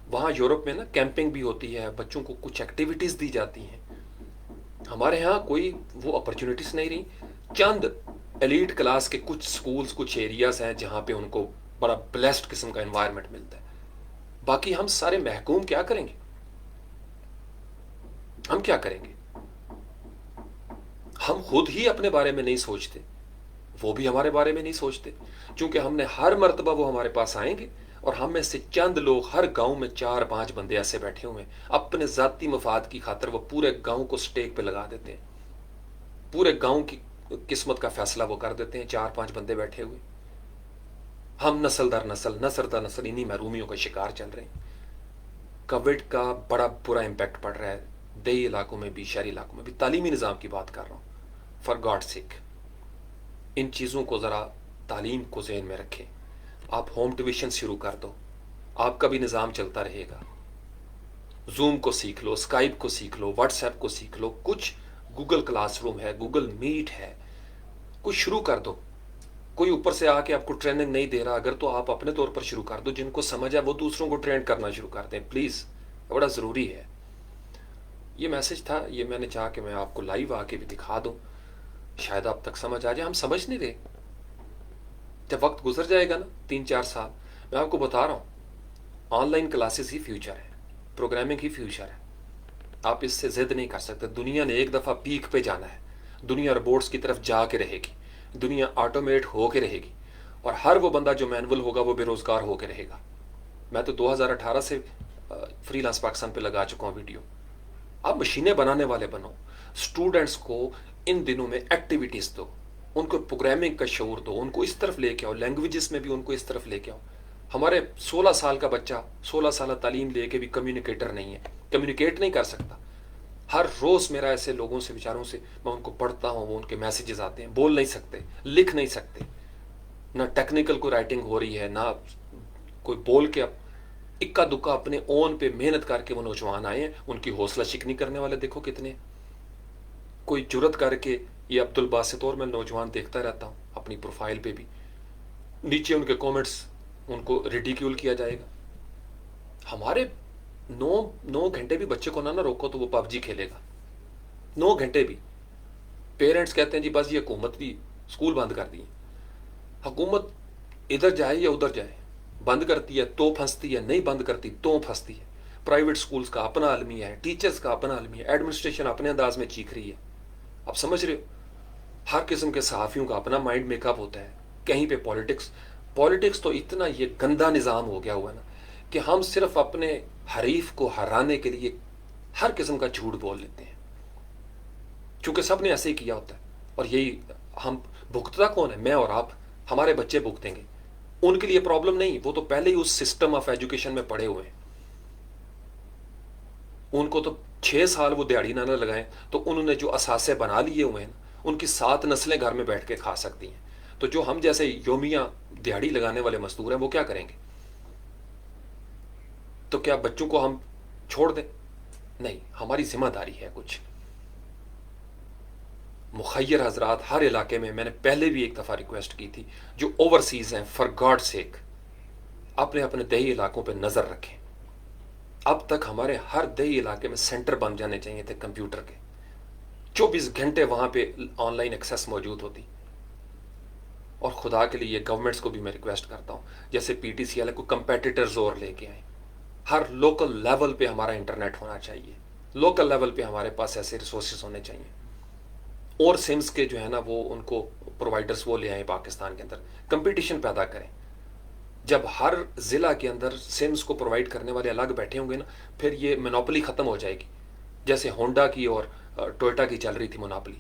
وہاں یورپ میں نا کیمپنگ بھی ہوتی ہے, بچوں کو کچھ ایکٹیویٹیز دی جاتی ہیں. ہمارے ہاں کوئی وہ اپرچونیٹیز نہیں رہی. چند ایلیٹ کلاس کے کچھ سکولز, کچھ ایریاز ہیں جہاں پہ ان کو بڑا بلیسڈ قسم کا انوائرمنٹ ملتا ہے. باقی ہم سارے محکوم کیا کریں گے؟ ہم کیا کریں گے؟ ہم خود ہی اپنے بارے میں نہیں سوچتے, وہ بھی ہمارے بارے میں نہیں سوچتے. چونکہ ہم نے ہر مرتبہ وہ ہمارے پاس آئیں گے, اور ہم میں سے چند لوگ, ہر گاؤں میں 4-5 بندے ایسے بیٹھے ہوئے ہیں, اپنے ذاتی مفاد کی خاطر وہ پورے گاؤں کو سٹیک پہ لگا دیتے ہیں. پورے گاؤں کی قسمت کا فیصلہ وہ کر دیتے ہیں, 4-5 بندے بیٹھے ہوئے. ہم نسل در نسل انہی محرومیوں کا شکار چل رہے ہیں. کووڈ کا بڑا برا امپیکٹ پڑ رہا ہے دیہی علاقوں میں بھی, شہری علاقوں میں بھی. تعلیمی نظام کی بات کر رہا ہوں, فار گاڈ سیک ان چیزوں کو ذرا, تعلیم کو ذہن میں رکھیں. آپ ہوم ٹیوشن شروع کر دو, آپ کا بھی نظام چلتا رہے گا. زوم کو سیکھ لو, اسکائپ کو سیکھ لو, واٹس ایپ کو سیکھ لو, کچھ گوگل کلاس روم ہے, گوگل میٹ ہے, کچھ شروع کر دو. کوئی اوپر سے آ کے آپ کو ٹریننگ نہیں دے رہا, اگر تو آپ اپنے طور پر شروع کر دو. جن کو سمجھ ہے وہ دوسروں کو ٹرین کرنا شروع کر دیں پلیز, بڑا ضروری ہے. یہ میسج تھا, یہ میں نے چاہا کہ میں آپ کو لائیو آ کے بھی دکھا دوں, شاید آپ تک سمجھ آ جائے. ہم سمجھ نہیں رہے. جب وقت گزر جائے گا نا 3-4 سال, میں آپ کو بتا رہا ہوں, on line classes he future ہے, پروگرامنگ ہی فیوچر ہے. آپ اس سے ضد نہیں کر سکتے. دنیا نے ایک دفعہ پیک پہ جانا ہے, دنیا روبوٹس کی طرف جا کے رہے گی, دنیا آٹومیٹ ہو کے رہے گی, اور ہر وہ بندہ جو مینول ہوگا وہ بے روزگار ہو کے رہے گا. میں تو 2018 سے فری لانس پاکستان پہ لگا چکا ہوں ویڈیو. آپ مشینیں بنانے والے بنو. اسٹوڈنٹس کو ان دنوں میں ایکٹیویٹیز دو, ان کو پروگرامنگ کا شعور دو, ان کو اس طرف لے کے آؤ, لینگویجز میں بھی ان کو اس طرف لے کے آؤ. ہمارے 16 سال کا بچہ 16 سالہ تعلیم لے کے بھی کمیونیکیٹر نہیں ہے, کمیونیکیٹ نہیں کر سکتا. ہر روز میرا ایسے لوگوں سے, بیچاروں سے, میں ان کو پڑھتا ہوں, وہ ان کے میسیجز آتے ہیں, بول نہیں سکتے, لکھ نہیں سکتے, نہ ٹیکنیکل کوئی رائٹنگ ہو رہی ہے, نہ کوئی بول کے. اکا دکا اپنے اون پہ محنت کر کے وہ نوجوان آئے ہیں. ان کی حوصلہ شکنی کرنے والے دیکھو کتنے. کوئی جرت کر کے, یہ عبد الباسط اور میں نوجوان دیکھتا رہتا ہوں اپنی پروفائل پہ بھی, نیچے ان کے کومنٹس, ان کو ریڈیکیول کیا جائے گا. ہمارے 9 گھنٹے بھی بچے کو نہ روکو تو وہ پب جی کھیلے گا. 9 گھنٹے بھی. پیرنٹس کہتے ہیں جی بس یہ حکومت بھی اسکول بند کر دی. حکومت ادھر جائے یا ادھر جائے, بند کرتی ہے تو پھنستی ہے, نہیں بند کرتی تو پھنستی ہے. پرائیویٹ سکولز کا اپنا المیہ ہے, ٹیچرز کا اپنا المیہ ہے, ایڈمنسٹریشن اپنے انداز میں چیخ رہی ہے. آپ سمجھ رہے ہو؟ ہر قسم کے صحافیوں کا اپنا مائنڈ میک اپ ہوتا ہے. کہیں پہ پولیٹکس تو اتنا یہ گندا نظام ہو گیا ہوا ہے نا کہ ہم صرف اپنے حریف کو ہرانے کے لیے ہر قسم کا جھوٹ بول لیتے ہیں, چونکہ سب نے ایسے ہی کیا ہوتا ہے. اور یہی ہم بھگتتا کون ہے؟ میں اور آپ. ہمارے بچے بھگتیں گے. ان کے لیے پرابلم نہیں, وہ تو پہلے ہی اس سسٹم آف ایجوکیشن میں پڑے ہوئے ہیں. ان کو تو 6 سال وہ دیہڑی نہ لگائیں تو انہوں نے جو اثاثے بنا لیے ہوئے ہیں, ان کی 7 نسلیں گھر میں بیٹھ کے کھا سکتی ہیں. تو جو ہم جیسے یومیہ دیہڑی لگانے والے مزدور ہیں وہ کیا کریں گے؟ تو کیا بچوں کو ہم چھوڑ دیں؟ نہیں, ہماری ذمہ داری ہے کچھ. مخیر حضرات ہر علاقے میں نے پہلے بھی ایک دفعہ ریکویسٹ کی تھی, جو اوورسیز ہیں, فار گاڈ سیک اپنے اپنے دیہی علاقوں پہ نظر رکھیں. اب تک ہمارے ہر دیہی علاقے میں سینٹر بن جانے چاہیے تھے کمپیوٹر کے, 24 گھنٹے وہاں پہ آن لائن ایکسیس موجود ہوتی. اور خدا کے لیے گورنمنٹس کو بھی میں ریکویسٹ کرتا ہوں, جیسے پی ٹی سی والے کو کمپیٹیٹرز اور لے کے آئیں. ہر لوکل لیول پہ ہمارا انٹرنیٹ ہونا چاہیے, لوکل لیول پہ ہمارے پاس ایسے ریسورسز ہونے چاہیے. اور سمز کے جو ہے نا وہ ان کو پرووائڈرز وہ لے آئیں پاکستان کے اندر، کمپٹیشن پیدا کریں. جب ہر ضلع کے اندر سمز کو پرووائڈ کرنے والے الگ بیٹھے ہوں گے نا، پھر یہ مونوپلی ختم ہو جائے گی. جیسے ہونڈا کی اور ٹوئٹا کی چل رہی تھی مونوپلی.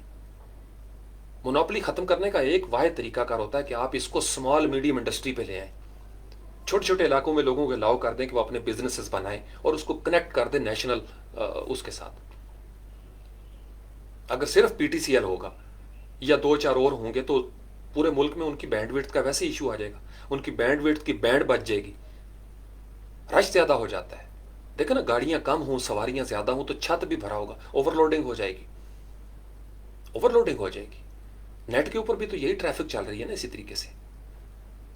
مونوپلی ختم کرنے کا ایک واحد طریقہ کار ہوتا ہے کہ آپ اس کو اسمال میڈیم انڈسٹری پہ لے آئیں، چھوٹے چھوٹے علاقوں میں لوگوں کو الاؤ کر دیں کہ وہ اپنے بزنسز بنائیں اور اس کو کنیکٹ کر دیں نیشنل اس کے ساتھ. اگر صرف پی ٹی سی ایل ہوگا یا دو چار اور ہوں گے تو پورے ملک میں ان کی بینڈ ویڈتھ کا ویسے ایشو آ جائے گا. ان کی بینڈ ویڈتھ کی بینڈ بچ جائے گی. رش زیادہ ہو جاتا ہے، دیکھیں نا، گاڑیاں کم ہوں، سواریاں زیادہ ہوں تو چھت بھی بھرا ہوگا، اوور لوڈنگ ہو جائے گی. اوور لوڈنگ ہو جائے گی. نیٹ کے اوپر بھی تو یہی ٹریفک چل رہی ہے نا اسی طریقے سے.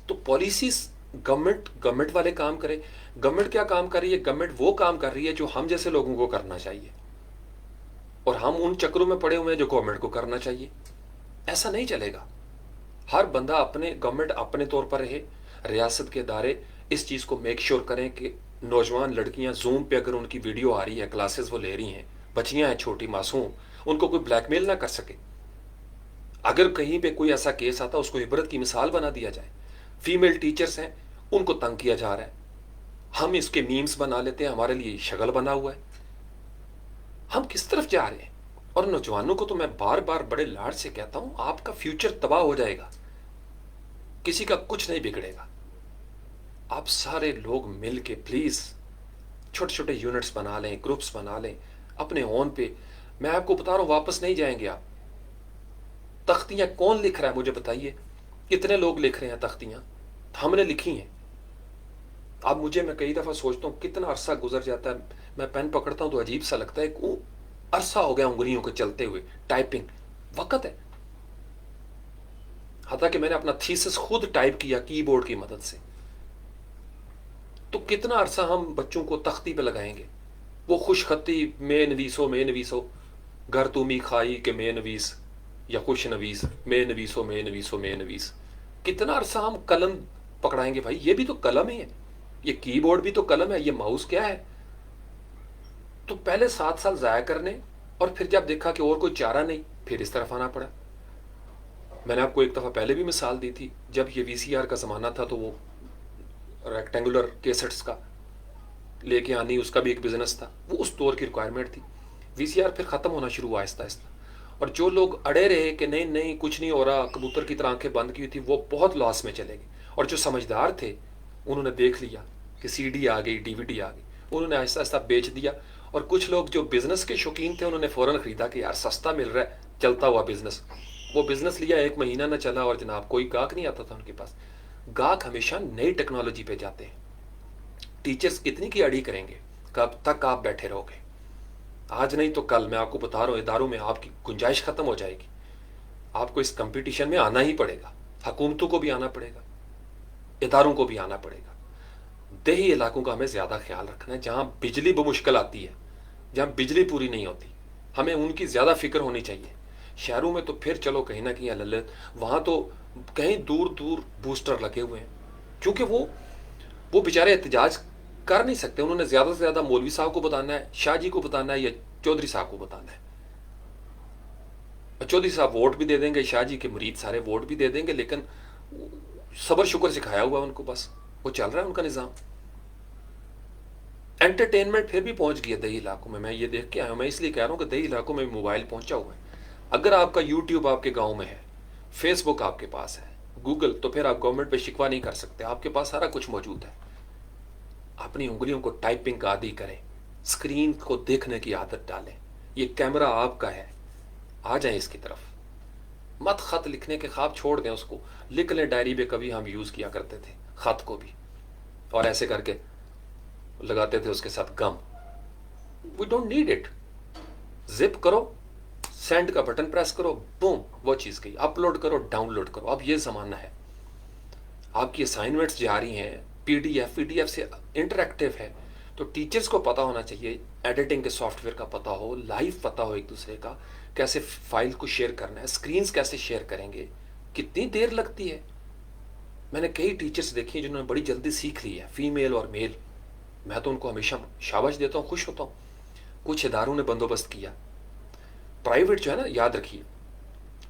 تو پالیسیز گورنمنٹ والے کام کرے. گورنمنٹ کیا کام کر رہی ہے؟ گورنمنٹ وہ کام کر رہی ہے جو ہم جیسے لوگوں کو کرنا چاہیے، اور ہم ان چکروں میں پڑے ہوئے ہیں جو گورنمنٹ کو کرنا چاہیے. ایسا نہیں چلے گا. ہر بندہ گورنمنٹ اپنے طور پر رہے، ریاست کے ادارے اس چیز کو میک شور کریں کہ نوجوان لڑکیاں زوم پہ اگر ان کی ویڈیو آ رہی ہے، کلاسز وہ لے رہی ہیں، بچیاں ہیں چھوٹی معصوم، ان کو کوئی بلیک میل نہ کر سکے. اگر کہیں پہ کوئی ایسا کیس آتا اس کو عبرت کی مثال بنا دیا جائے. فیمیل ٹیچرز ہیں، ان کو تنگ کیا جا رہا ہے، ہم اس کے میمز بنا لیتے ہیں، ہمارے لیے شگل بنا ہوا ہے. ہم کس طرف جا رہے ہیں؟ اور نوجوانوں کو تو میں بار بار بڑے لاڈ سے کہتا ہوں، آپ کا فیوچر تباہ ہو جائے گا، کسی کا کچھ نہیں بگڑے گا. آپ سارے لوگ مل کے پلیز چھوٹے چھوٹے یونٹس بنا لیں، گروپس بنا لیں اپنے اون پہ. میں آپ کو بتا رہا ہوں واپس نہیں جائیں گے آپ. تختیاں کون لکھ رہا ہے مجھے بتائیے؟ کتنے لوگ لکھ رہے ہیں تختیاں؟ ہم نے لکھی ہیں. اب میں کئی دفعہ سوچتا ہوں کتنا عرصہ گزر جاتا ہے، میں پین پکڑتا ہوں تو عجیب سا لگتا ہے کہ عرصہ ہو گیا انگلیوں کو چلتے ہوئے. ٹائپنگ وقت ہے. حتیٰ کہ میں نے اپنا تھیسس خود ٹائپ کیا کی بورڈ کی مدد سے. تو کتنا عرصہ ہم بچوں کو تختی پہ لگائیں گے؟ وہ خوش خطی میں نویسو گھر تمی کھائی کہ میں نویس، یا خوش نویس میں نویس. کتنا عرصہ ہم قلم پکڑائیں گے بھائی؟ یہ بھی تو قلم ہی ہے، یہ کی بورڈ بھی تو قلم ہے، یہ ماؤس کیا ہے؟ تو پہلے 7 سال ضائع کرنے، اور پھر جب دیکھا کہ اور کوئی چارہ نہیں پھر اس طرف آنا پڑا. میں نے آپ کو ایک دفعہ پہلے بھی مثال دی تھی، جب یہ وی سی آر کا زمانہ تھا تو وہ ریکٹینگولر کیسٹس کا لے کے آنی، اس کا بھی ایک بزنس تھا، وہ اس دور کی ریکوائرمنٹ تھی. وی سی آر پھر ختم ہونا شروع ہوا آہستہ آہستہ، اور جو لوگ اڑے رہے کہ نہیں نہیں کچھ نہیں ہو رہا، کبوتر کی طرح آنکھیں بند کی ہوئی تھی، وہ بہت لاس میں چلے گئے. اور جو سمجھدار تھے انہوں نے دیکھ لیا کہ سی ڈی آ گئی، ڈی وی ڈی آ گئی، انہوں نے آہستہ آہستہ بیچ دیا. اور کچھ لوگ جو بزنس کے شوقین تھے انہوں نے فوراً خریدا کہ یار سستا مل رہا ہے، چلتا ہوا بزنس. وہ بزنس لیا، 1 مہینہ نہ چلا اور جناب کوئی گاہک نہیں آتا تھا ان کے پاس. گاہک ہمیشہ نئی ٹیکنالوجی پہ جاتے ہیں. ٹیچرز کتنی کی اڑی کریں گے؟ کب تک آپ بیٹھے رہو گے؟ آج نہیں تو کل، میں آپ کو بتا رہا ہوں، اداروں میں آپ کی گنجائش ختم ہو جائے گی. آپ کو اس کمپٹیشن میں آنا ہی پڑے گا. حکومتوں کو بھی آنا پڑے گا، اداروں کو بھی آنا پڑے گا. دیہی علاقوں کا ہمیں زیادہ خیال رکھنا ہے، جہاں بجلی بمشکل آتی ہے، جہاں بجلی پوری نہیں ہوتی، ہمیں ان کی زیادہ فکر ہونی چاہیے. شہروں میں تو پھر چلو کہیں نہ کہیں للت، وہاں تو کہیں دور دور بوسٹر لگے ہوئے ہیں، کیونکہ وہ بیچارے احتجاج کر نہیں سکتے. انہوں نے زیادہ سے زیادہ مولوی صاحب کو بتانا ہے، شاہ جی کو بتانا ہے، یا چودھری صاحب کو بتانا ہے. چودھری صاحب ووٹ بھی دے دیں گے، شاہ جی کے مرید سارے ووٹ بھی دے دیں گے، لیکن صبر شکر سکھایا ہوا ان کو، بس وہ چل رہا ہے ان کا نظام. انٹرٹینمنٹ پھر بھی پہنچ گیا دیہی علاقوں میں. میں یہ دیکھ کے آیا ہوں، میں اس لیے کہہ رہا ہوں کہ دیہی علاقوں میں موبائل پہنچا ہوا ہے. اگر آپ کا یوٹیوب آپ کے گاؤں میں ہے، فیس بک آپ کے پاس ہے، گوگل، تو پھر آپ گورنمنٹ پہ شکوہ نہیں کر سکتے، آپ کے پاس سارا کچھ موجود ہے. اپنی انگلیوں کو ٹائپنگ کا عادی کریں، اسکرین کو دیکھنے کی عادت ڈالیں. یہ کیمرہ آپ کا ہے، آ جائیں اس کی طرف. مت خط لکھنے کے خواب چھوڑ دیں، اس کو لکھ لیں ڈائری پہ. کبھی ہم یوز کیا کرتے تھے خط کو بھی، اور ایسے کر کے لگاتے تھے اس کے ساتھ gum. We don't need it. Zip کرو، سینڈ کا بٹن پریس کرو، بوم، وہ چیز گئی. اپلوڈ کرو، ڈاؤن لوڈ کرو. اب یہ زمانہ ہے. آپ کی اسائنمنٹس جاری ہیں پی ڈی ایف سے انٹریکٹیو ہے، تو ٹیچرز کو پتا ہونا چاہیے، ایڈیٹنگ کے سافٹ ویئر کا پتا ہو، لائیو پتا ہو ایک دوسرے کا، کیسے فائل کو شیئر کرنا ہے، اسکرینز کیسے شیئر کریں گے، کتنی دیر لگتی ہے. میں نے کئی ٹیچرز دیکھی ہیں جنہوں نے بڑی جلدی سیکھ لی ہے، فیمیل اور میل. میں تو ان کو ہمیشہ شاباش دیتا ہوں، خوش ہوتا ہوں. کچھ اداروں نے بندوبست کیا. پرائیویٹ جو ہے نا، یاد رکھیے،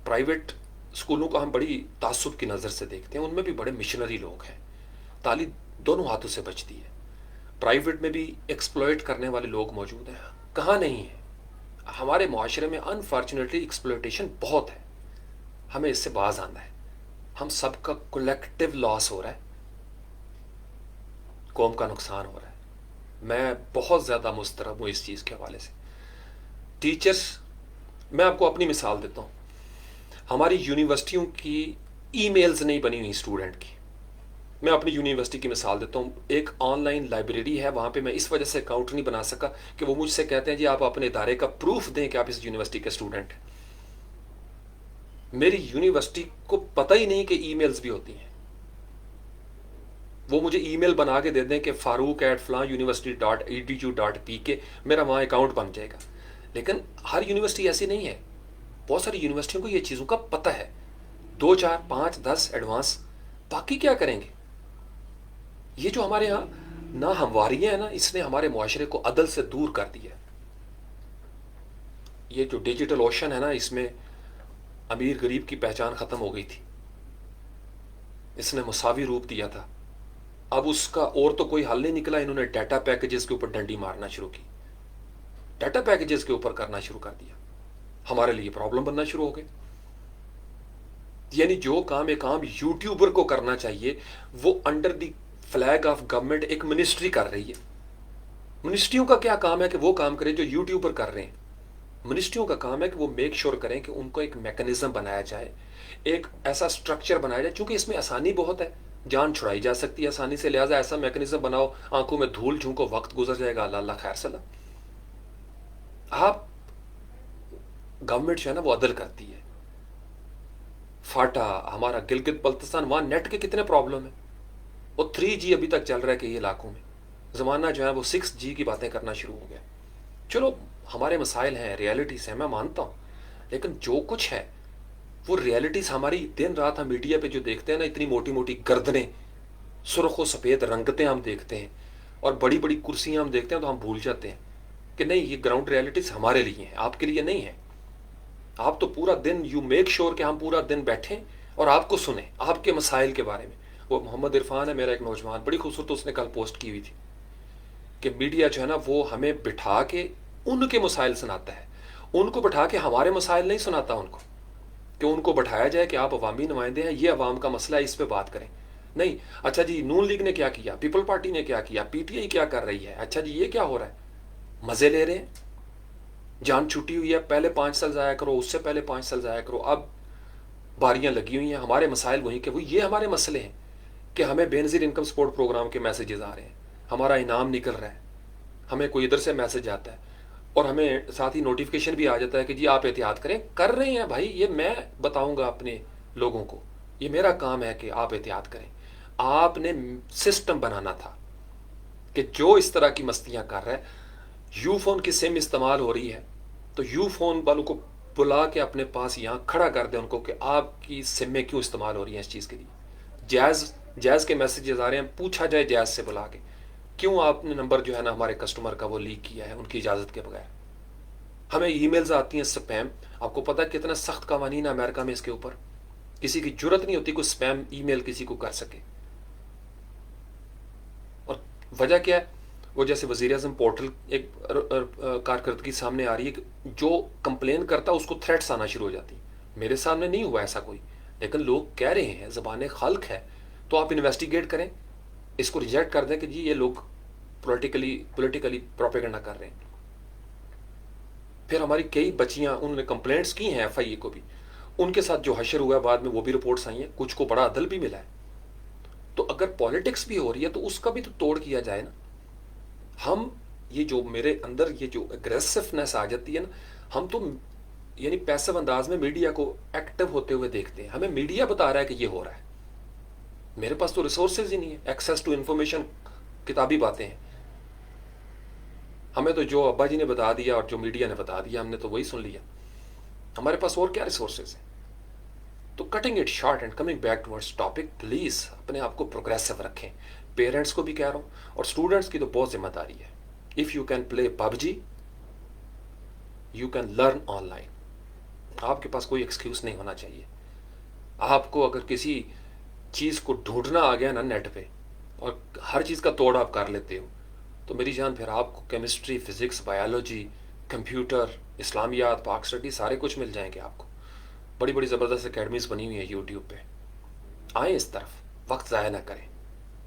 پرائیویٹ اسکولوں کو ہم بڑی تعصب کی نظر سے دیکھتے ہیں، ان میں بھی بڑے مشنری لوگ ہیں، تعلیم دونوں ہاتھوں سے بچتی ہے. پرائیویٹ میں بھی ایکسپلوئٹ کرنے والے لوگ موجود ہیں، کہاں نہیں ہیں. ہمارے معاشرے میں انفارچونیٹلی ایکسپلوئٹیشن بہت ہے، ہمیں اس سے باز آنا ہے. ہم سب کا کولیکٹیو لاس ہو رہا ہے، قوم کا نقصان ہو رہا ہے. میں بہت زیادہ مضطرب ہوں اس چیز کے حوالے سے. ٹیچرس، میں آپ کو اپنی مثال دیتا ہوں. ہماری یونیورسٹیوں کی ای میلز نہیں بنی ہوئی اسٹوڈنٹ کی. میں اپنی یونیورسٹی کی مثال دیتا ہوں. ایک آن لائن لائبریری ہے، وہاں پہ میں اس وجہ سے اکاؤنٹ نہیں بنا سکا کہ وہ مجھ سے کہتے ہیں جی آپ اپنے ادارے کا پروف دیں کہ آپ اس یونیورسٹی کے اسٹوڈنٹ ہیں. میری یونیورسٹی کو پتہ ہی نہیں کہ ای میلز بھی ہوتی ہیں. وہ مجھے ای میل بنا کے دے دیں کہ farouk@flan.university.edu.pk، میرا وہاں اکاؤنٹ بن جائے گا. لیکن ہر یونیورسٹی ایسی نہیں ہے. بہت ساری یونیورسٹیوں کو یہ چیزوں کا پتہ ہے، 2 4 5 10 ایڈوانس. باقی کیا کریں گے؟ یہ جو ہمارے ہاں نہ ہمواریاں ہیں نا، اس نے ہمارے معاشرے کو عدل سے دور کر دیا. یہ جو ڈیجیٹل اوشن ہے نا، اس میں امیر غریب کی پہچان ختم ہو گئی تھی. اس نے مساوی روپ دیا تھا. اب اس کا اور تو کوئی حل نہیں نکلا. انہوں نے ڈیٹا پیکیجز کے اوپر ڈنڈی مارنا شروع کی، ڈیٹا پیکیجز کے اوپر کرنا شروع کر دیا. ہمارے لیے پرابلم بننا شروع ہو گئے. یعنی جو کام ایک عام یوٹیوبر کو کرنا چاہیے، وہ under the flag of government ایک منسٹری کر رہی ہے. منسٹریوں کا کیا کام ہے کہ وہ کام کرے جو یوٹیوبر کر رہے ہیں؟ منسٹریوں کا کام ہے کہ وہ میک شور کریں کہ ان کو ایک میکنزم بنایا جائے، ایک ایسا سٹرکچر بنایا جائے. چونکہ اس میں آسانی بہت ہے، جان چھڑائی جا سکتی ہے آسانی سے، لہٰذا ایسا میکنزم بناؤ، آنکھوں میں دھول جھونکو، وقت گزر جائے گا، اللہ اللہ خیر سلام. آپ گورنمنٹ جو ہے نا وہ عدل کرتی ہے. فاٹا ہمارا گلگت بلتستان، وہاں نیٹ کے کتنے پرابلم ہیں. وہ 3G ابھی تک چل رہا ہے کہ یہ علاقوں میں. زمانہ جو ہے وہ 6G کی باتیں کرنا شروع ہو گیا. چلو ہمارے مسائل ہیں، ریالٹیز ہیں، میں مانتا ہوں. لیکن جو کچھ ہے وہ ریالٹیز ہماری دن رات ہم میڈیا پہ جو دیکھتے ہیں نا، اتنی موٹی موٹی گردنیں، سرخ و سفید رنگتیں ہم دیکھتے ہیں، اور بڑی بڑی کرسیاں ہم دیکھتے ہیں، تو ہم بھول جاتے ہیں کہ نہیں، یہ گراؤنڈ ریالٹیز ہمارے لیے ہیں، آپ کے لیے نہیں ہے. آپ تو پورا دن یو میک شور کہ ہم پورا دن بیٹھیں اور آپ کو سنیں آپ کے مسائل کے بارے میں. وہ محمد عرفان ہے میرا ایک نوجوان، بڑی خوبصورت اس نے کل پوسٹ کی ہوئی تھی کہ میڈیا جو ہے نا وہ ہمیں بٹھا کے ان کے مسائل سناتا ہے، ان کو بٹھا کے ہمارے مسائل نہیں سناتا. ان کو کہ ان کو بٹھایا جائے کہ آپ عوامی نمائندے ہیں، یہ عوام کا مسئلہ ہے، اس پہ بات کریں. نہیں، اچھا جی نون لیگ نے کیا کیا، پیپل پارٹی نے کیا کیا، پی ٹی آئی کیا کر رہی ہے، اچھا جی یہ کیا ہو رہا ہے. مزے لے رہے ہیں، جان چھٹی ہوئی ہے. پہلے 5 سال ضائع کرو، اس سے پہلے 5 سال ضائع کرو، اب باریاں لگی ہوئی ہیں. ہمارے مسائل وہیں کے وہ، یہ ہمارے مسئلے ہیں کہ ہمیں بے نظیر انکم سپورٹ پروگرام کے میسیجز آ رہے ہیں، ہمارا انعام نکل رہا ہے، ہمیں کوئی ادھر سے میسج آتا ہے، اور ہمیں ساتھ ہی نوٹیفیکیشن بھی آ جاتا ہے کہ جی آپ احتیاط کریں. کر رہے ہیں بھائی، یہ میں بتاؤں گا اپنے لوگوں کو، یہ میرا کام ہے کہ آپ احتیاط کریں. آپ نے سسٹم بنانا تھا کہ جو اس طرح کی مستیاں کر رہا ہے. یو فون کی سم استعمال ہو رہی ہے تو یو فون والوں کو بلا کے اپنے پاس یہاں کھڑا کر دیں ان کو کہ آپ کی سمیں کیوں استعمال ہو رہی ہیں اس چیز کے لیے. جائز کے میسیجز آ رہے ہیں، پوچھا جائے جائز سے بلا کے کیوں آپ نے نمبر جو ہے نا ہمارے کسٹمر کا وہ لیک کیا ہے ان کی اجازت کے بغیر. ہمیں ای میلز آتی ہیں سپیم. آپ کو پتہ ہے کتنا سخت قوانین ہے امریکہ میں اس کے اوپر، کسی کی جرت نہیں ہوتی کوئی سپیم ای میل کسی کو کر سکے. اور وجہ کیا ہے؟ وہ جیسے وزیر اعظم پورٹل ایک کارکردگی سامنے آ رہی ہے کہ جو کمپلین کرتا ہے اس کو تھریٹس آنا شروع ہو جاتی. میرے سامنے نہیں ہوا ایسا کوئی، لیکن لوگ کہہ رہے ہیں، زبان خلق ہے. تو آپ انویسٹیگیٹ کریں، اس کو ریجیکٹ کر دیں کہ جی یہ لوگ پولیٹیکلی پروپیگنڈا کر رہے ہیں. پھر ہماری کئی بچیاں انہوں نے کمپلینٹس کی ہیں ایف آئی اے کو بھی، ان کے ساتھ جو حشر ہوا ہے بعد میں وہ بھی رپورٹس آئی ہیں، کچھ کو بڑا عدل بھی ملا ہے. تو اگر پالیٹکس بھی ہو رہی ہے تو اس کا بھی تو توڑ کیا جائے نا. ہم یہ جو میرے اندر یہ جو اگریسونیس آ جاتی ہے نا، ہم تو یعنی پیسو انداز میں میڈیا کو ایکٹیو ہوتے ہوئے دیکھتے ہیں. ہمیں میڈیا بتا رہا ہے کہ یہ ہو رہا ہے، میرے پاس تو ریسورسز ہی نہیں ہے. ایکسیس ٹو انفارمیشن کتابی باتیں ہیں. ہمیں تو جو ابا جی نے بتا دیا اور جو میڈیا نے بتا دیا ہم نے تو وہی سن لیا. ہمارے پاس اور کیا ریسورسز ہیں؟ تو cutting it short and coming back towards topic, please اپنے آپ کو پروگریسو رکھیں. پیرنٹس کو بھی کہہ رہا ہوں، اور اسٹوڈنٹس کی تو بہت ذمہ داری ہے. If you can play PUBG you can learn on line. آپ کے پاس کوئی ایکسکیوز نہیں ہونا چاہیے. آپ کو اگر کسی چیز کو ڈھونڈنا آ گیا نا نیٹ پہ اور ہر چیز کا توڑ آپ کر لیتے ہو تو میری جان پھر آپ کو کیمسٹری، فزکس، بایولوجی، کمپیوٹر، اسلامیات، پاک اسٹڈی سارے کچھ مل جائیں گے آپ کو. بڑی بڑی زبردست اکیڈمیز بنی ہوئی ہیں یوٹیوب پہ. آئیں اس طرف، وقت ضائع نہ کریں.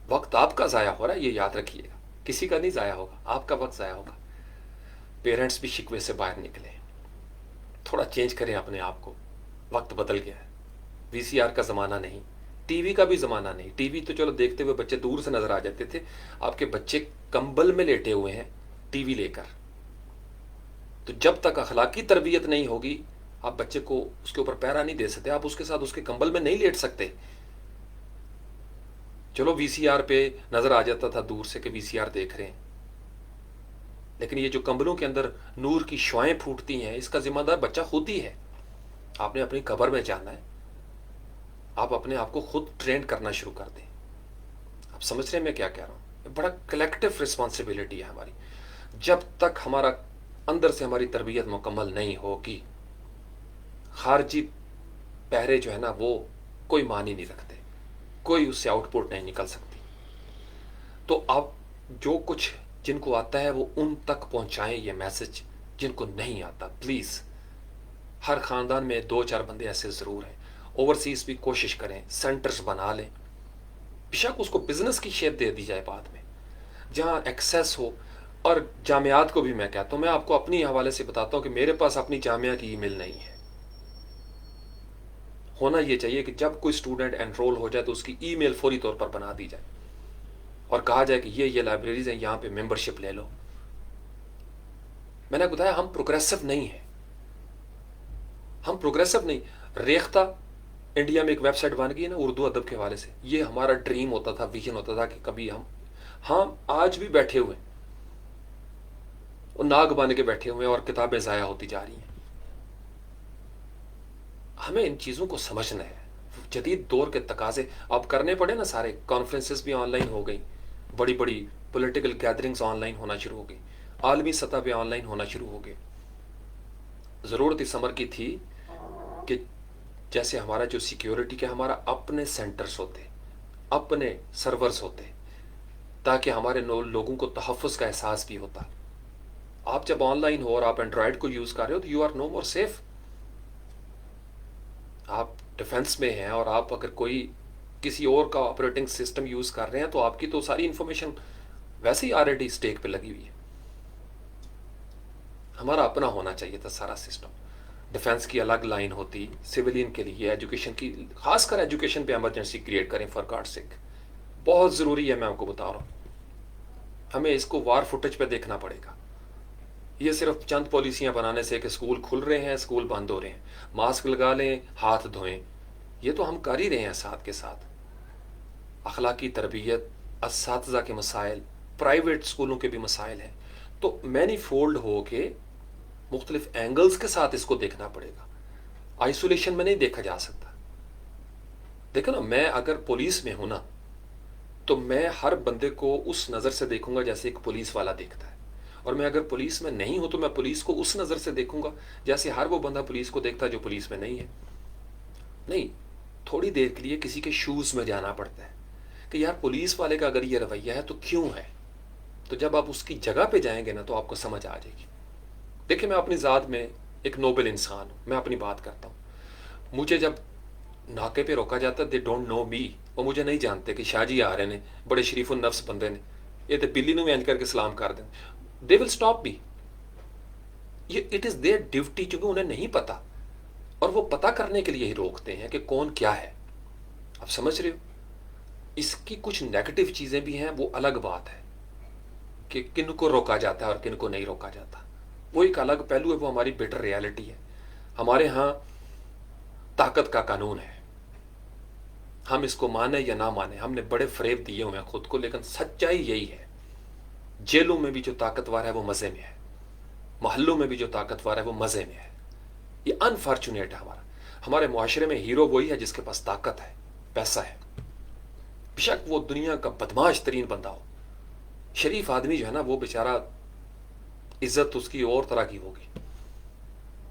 وقت آپ کا ضائع ہو رہا ہے یہ یاد رکھیے گا، کسی کا نہیں ضائع ہوگا، آپ کا وقت ضائع ہوگا. پیرنٹس بھی شکوے سے باہر نکلیں، تھوڑا چینج کریں اپنے آپ کو. وقت بدل گیا ہے. وی سی آر کا زمانہ نہیں، ٹی وی کا بھی زمانہ نہیں. ٹی وی تو چلو دیکھتے ہوئے بچے دور سے نظر آ جاتے تھے. آپ کے بچے کمبل میں لیٹے ہوئے ہیں ٹی وی لے کر. تو جب تک اخلاقی تربیت نہیں ہوگی آپ بچے کو اس کے اوپر پیرا نہیں دے سکتے، آپ اس کے ساتھ اس کے کمبل میں نہیں لیٹ سکتے. چلو وی سی آر پہ نظر آ جاتا تھا دور سے کہ وی سی آر دیکھ رہے ہیں، لیکن یہ جو کمبلوں کے اندر نور کی شعائیں پھوٹتی ہیں اس کا ذمہ دار بچہ خود ہی ہے. آپ نے اپنی قبر میں جانا ہے، آپ اپنے آپ کو خود ٹرین کرنا شروع کر دیں. آپ سمجھ رہے ہیں میں کیا کہہ رہا ہوں؟ بڑا کلیکٹیو رسپانسبلٹی ہے ہماری. جب تک ہمارا اندر سے ہماری تربیت مکمل نہیں ہوگی خارجی پہرے جو ہے نا وہ کوئی معنی نہیں رکھتے، کوئی اس سے آؤٹ پٹ نہیں نکل سکتی. تو آپ جو کچھ جن کو آتا ہے وہ ان تک پہنچائیں یہ میسج. جن کو نہیں آتا پلیز، ہر خاندان میں 2-4 بندے ایسے ضرور ہیں. اوورسیز بھی کوشش کریں، سینٹرز بنا لیں. بیشک اس کو بزنس کی شیپ دے دی جائے بعد میں جہاں ایکسیس ہو. اور جامعات کو بھی میں کہتا ہوں، میں آپ کو اپنی حوالے سے بتاتا ہوں کہ میرے پاس اپنی جامعہ کی ای میل نہیں ہے. ہونا یہ چاہیے کہ جب کوئی اسٹوڈنٹ انرول ہو جائے تو اس کی ای میل فوری طور پر بنا دی جائے اور کہا جائے کہ یہ لائبریریز ہیں، یہاں پہ ممبرشپ لے لو. میں نے بتایا ہم پروگریسو نہیں ہیں، ہم پروگریسو نہیں. ریختہ انڈیا میں ایک ویب سائٹ بن گئی ہے نا اردو ادب کے حوالے سے. یہ ہمارا ڈریم ہوتا تھا، ویژن ہوتا تھا کہ کبھی ہم آج بھی بیٹھے ہوئے اور ناگ بن کے بیٹھے ہوئے ہیں اور کتابیں ضائع ہوتی جا رہی ہیں. ہمیں ان چیزوں کو سمجھنا ہے. جدید دور کے تقاضے اب کرنے پڑے نا، سارے کانفرنسز بھی آن لائن ہو گئی، بڑی بڑی پولیٹیکل گیدرنگز آن لائن ہونا شروع ہو گئی، عالمی سطح پہ آن لائن ہونا شروع ہو گئے. ضرورت اس عمر کی تھی کہ جیسے ہمارا جو سیکیورٹی کے ہمارا اپنے سینٹرز ہوتے، اپنے سرورز ہوتے، تاکہ ہمارے لوگوں کو تحفظ کا احساس بھی ہوتا. آپ جب آن لائن ہو اور آپ اینڈرائڈ کو یوز کر رہے ہو تو you are no more safe. آپ ڈیفنس میں ہیں اور آپ اگر کوئی کسی اور کا آپریٹنگ سسٹم یوز کر رہے ہیں تو آپ کی تو ساری انفارمیشن ویسے ہی آلریڈی اسٹیک پہ لگی ہوئی ہے. ہمارا اپنا ہونا چاہیے تھا سارا سسٹم. ڈیفنس کی الگ لائن ہوتی، سویلین کے لیے، ایجوکیشن کی، خاص کر ایجوکیشن پہ ایمرجنسی کریٹ کریں فار گاڈ سیک. بہت ضروری ہے، میں آپ کو بتا رہا ہوں. ہمیں اس کو وار فوٹیج پہ دیکھنا پڑے گا. یہ صرف چند پالیسیاں بنانے سے کہ اسکول کھل رہے ہیں، اسکول بند ہو رہے ہیں، ماسک لگا لیں، ہاتھ دھوئیں، یہ تو ہم کر ہی رہے ہیں ساتھ کے ساتھ. اخلاقی تربیت، اساتذہ کے مسائل، پرائیویٹ اسکولوں کے بھی مسائل ہیں. تو مینی فولڈ ہو کے مختلف اینگلز کے ساتھ اس کو دیکھنا پڑے گا. آئسولیشن میں نہیں دیکھا جا سکتا. دیکھو نا، میں اگر پولیس میں ہوں نا تو میں ہر بندے کو اس نظر سے دیکھوں گا جیسے ایک پولیس والا دیکھتا ہے. اور میں اگر پولیس میں نہیں ہوں تو میں پولیس کو اس نظر سے دیکھوں گا جیسے ہر وہ بندہ پولیس کو دیکھتا ہے جو پولیس میں نہیں ہے. نہیں، تھوڑی دیر کے لیے کسی کے شوز میں جانا پڑتا ہے کہ یار پولیس والے کا اگر یہ رویہ ہے تو کیوں ہے. تو جب آپ اس کی جگہ پہ جائیں گے نا تو آپ کو سمجھ آ جائے گی. دیکھیں، میں اپنی ذات میں ایک نوبل انسان ہوں، میں اپنی بات کرتا ہوں. مجھے جب ناکے پہ روکا جاتا ہے، دے ڈونٹ نو می، وہ مجھے نہیں جانتے کہ شاہ جی آ رہے ہیں، بڑے شریف النفس بندے نے، یہ تو بلی نو انج کر کے سلام کر دیں. دے ول اسٹاپ می. یہ اٹ از دیئر ڈیوٹی، چونکہ انہیں نہیں پتا اور وہ پتا کرنے کے لیے ہی روکتے ہیں کہ کون کیا ہے. آپ سمجھ رہے ہو؟ اس کی کچھ نیگیٹو چیزیں بھی ہیں، وہ الگ بات ہے کہ کن کو روکا جاتا ہے اور کن کو نہیں روکا جاتا. وہ ایک الگ پہلو ہے، وہ ہماری بیٹر ریالٹی ہے. ہمارے ہاں طاقت کا قانون ہے، ہم اس کو مانیں یا نہ مانیں. ہم نے بڑے فریب دیے ہوئے ہیں خود کو، لیکن سچائی یہی ہے. جیلوں میں بھی جو طاقتور ہے وہ مزے میں ہے، محلوں میں بھی جو طاقتور ہے وہ مزے میں ہے. یہ انفارچونیٹ ہے. ہمارے معاشرے میں ہیرو وہی ہے جس کے پاس طاقت ہے، پیسہ ہے. بیشک وہ دنیا کا بدماش ترین بندہ ہو، شریف آدمی جو ہے نا وہ بیچارہ عزت اس کی اور طرح کی ہوگی.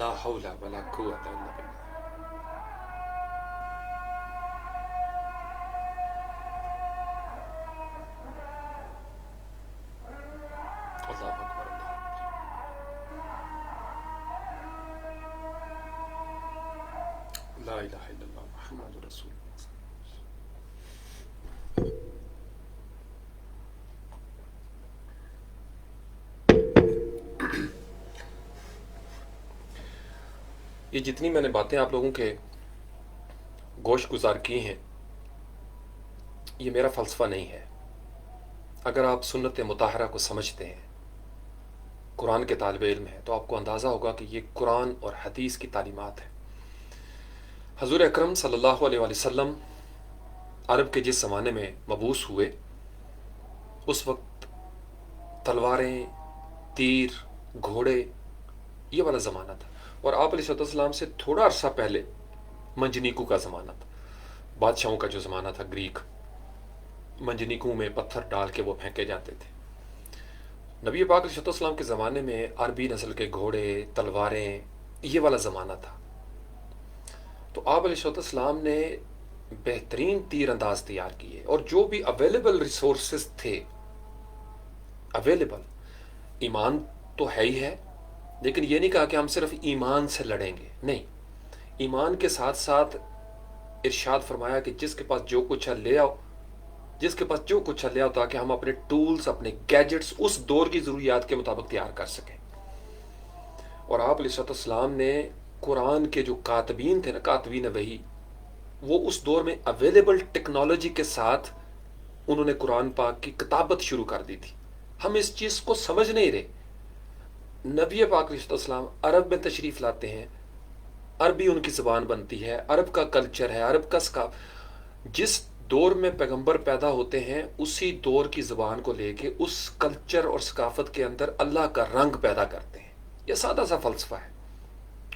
لا حول ولا قوة الا باللہ. اللہ اکبر اللہ اکبر. لا الہ الا اللہ محمد رسول اللہ. یہ جتنی میں نے باتیں آپ لوگوں کے گوش گزار کی ہیں، یہ میرا فلسفہ نہیں ہے. اگر آپ سنت مطہرہ کو سمجھتے ہیں، قرآن کے طالب علم ہیں، تو آپ کو اندازہ ہوگا کہ یہ قرآن اور حدیث کی تعلیمات ہیں. حضور اکرم صلی اللہ علیہ وآلہ وسلم عرب کے جس زمانے میں مبعوث ہوئے، اس وقت تلواریں، تیر، گھوڑے، یہ والا زمانہ تھا. اور آپ علیہ السلام سے تھوڑا عرصہ پہلے منجنیکو کا زمانہ تھا، بادشاہوں کا جو زمانہ تھا گریک. منجنیکو میں پتھر ڈال کے وہ پھینکے جاتے تھے. نبی پاک علیہ السلام کے زمانے میں عربی نسل کے گھوڑے، تلواریں، یہ والا زمانہ تھا. تو آپ علیہ السلام نے بہترین تیر انداز تیار کیے، اور جو بھی اویلیبل ریسورسز تھے، اویلیبل، ایمان تو ہے ہی ہے، لیکن یہ نہیں کہا کہ ہم صرف ایمان سے لڑیں گے. نہیں، ایمان کے ساتھ ساتھ ارشاد فرمایا کہ جس کے پاس جو کچھ ہے لے آؤ، جس کے پاس جو کچھ ہے لے آؤ، تاکہ ہم اپنے ٹولز، اپنے گیجٹس اس دور کی ضروریات کے مطابق تیار کر سکیں. اور آپ علیہ السلام نے قرآن کے جو کاتبین تھے نا، کاتبین وحی، وہ اس دور میں اویلیبل ٹیکنالوجی کے ساتھ انہوں نے قرآن پاک کی کتابت شروع کر دی تھی. ہم اس چیز کو سمجھ نہیں رہے. نبی پاک علیہ السلام عرب میں تشریف لاتے ہیں، عربی ان کی زبان بنتی ہے، عرب کا کلچر ہے، عرب کا جس دور میں پیغمبر پیدا ہوتے ہیں، اسی دور کی زبان کو لے کے اس کلچر اور ثقافت کے اندر اللہ کا رنگ پیدا کرتے ہیں. یہ سادہ سا فلسفہ ہے،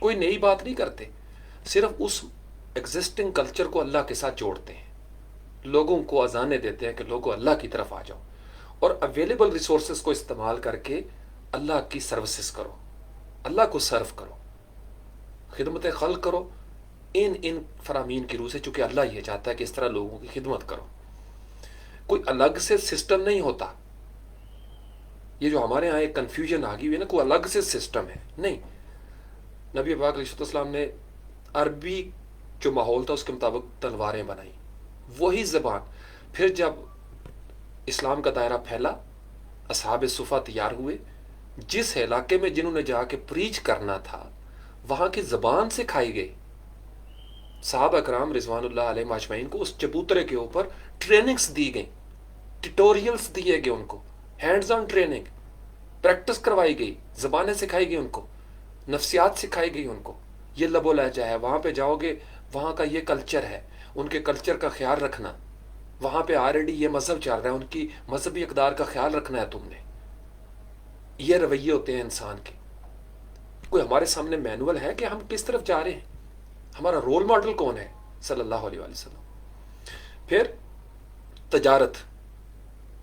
کوئی نئی بات نہیں کرتے، صرف اس ایگزسٹنگ کلچر کو اللہ کے ساتھ جوڑتے ہیں. لوگوں کو اذانیں دیتے ہیں کہ لوگوں اللہ کی طرف آ جاؤ، اور اویلیبل ریسورسز کو استعمال کر کے اللہ کی سروسز کرو، اللہ کو سرو کرو، خدمت خلق کرو ان فرامین کی روح سے، چونکہ اللہ یہ چاہتا ہے کہ اس طرح لوگوں کی خدمت کرو. کوئی الگ سے سسٹم نہیں ہوتا. یہ جو ہمارے ہاں ایک کنفیوژن آ گئی ہوئی ہے نا، کوئی الگ سے سسٹم ہے، نہیں. نبی پاک علیہ السلام نے عربی جو ماحول تھا اس کے مطابق تلواریں بنائیں، وہی زبان. پھر جب اسلام کا دائرہ پھیلا، اصحاب صفہ تیار ہوئے، جس علاقے میں جنہوں نے جا کے پریچ کرنا تھا وہاں کی زبان سکھائی گئی. صحابہ کرام رضوان اللہ علیہ مجمعین کو اس چبوترے کے اوپر ٹریننگز دی گئیں، ٹیٹوریلز دیے گئے، ان کو ہینڈز آن ٹریننگ، پریکٹس کروائی گئی، زبانیں سکھائی گئی، ان کو نفسیات سکھائی گئی. ان کو یہ لب و لہجہ ہے، وہاں پہ جاؤ گے وہاں کا یہ کلچر ہے، ان کے کلچر کا خیال رکھنا. وہاں پہ آلریڈی یہ مذہب چل رہا ہے، ان کی مذہبی اقدار کا خیال رکھنا ہے تم نے. یہ رویے ہوتے ہیں انسان کے. کوئی ہمارے سامنے مینول ہے کہ ہم کس طرف جا رہے ہیں؟ ہمارا رول ماڈل کون ہے؟ صلی اللہ علیہ وسلم. پھر تجارت،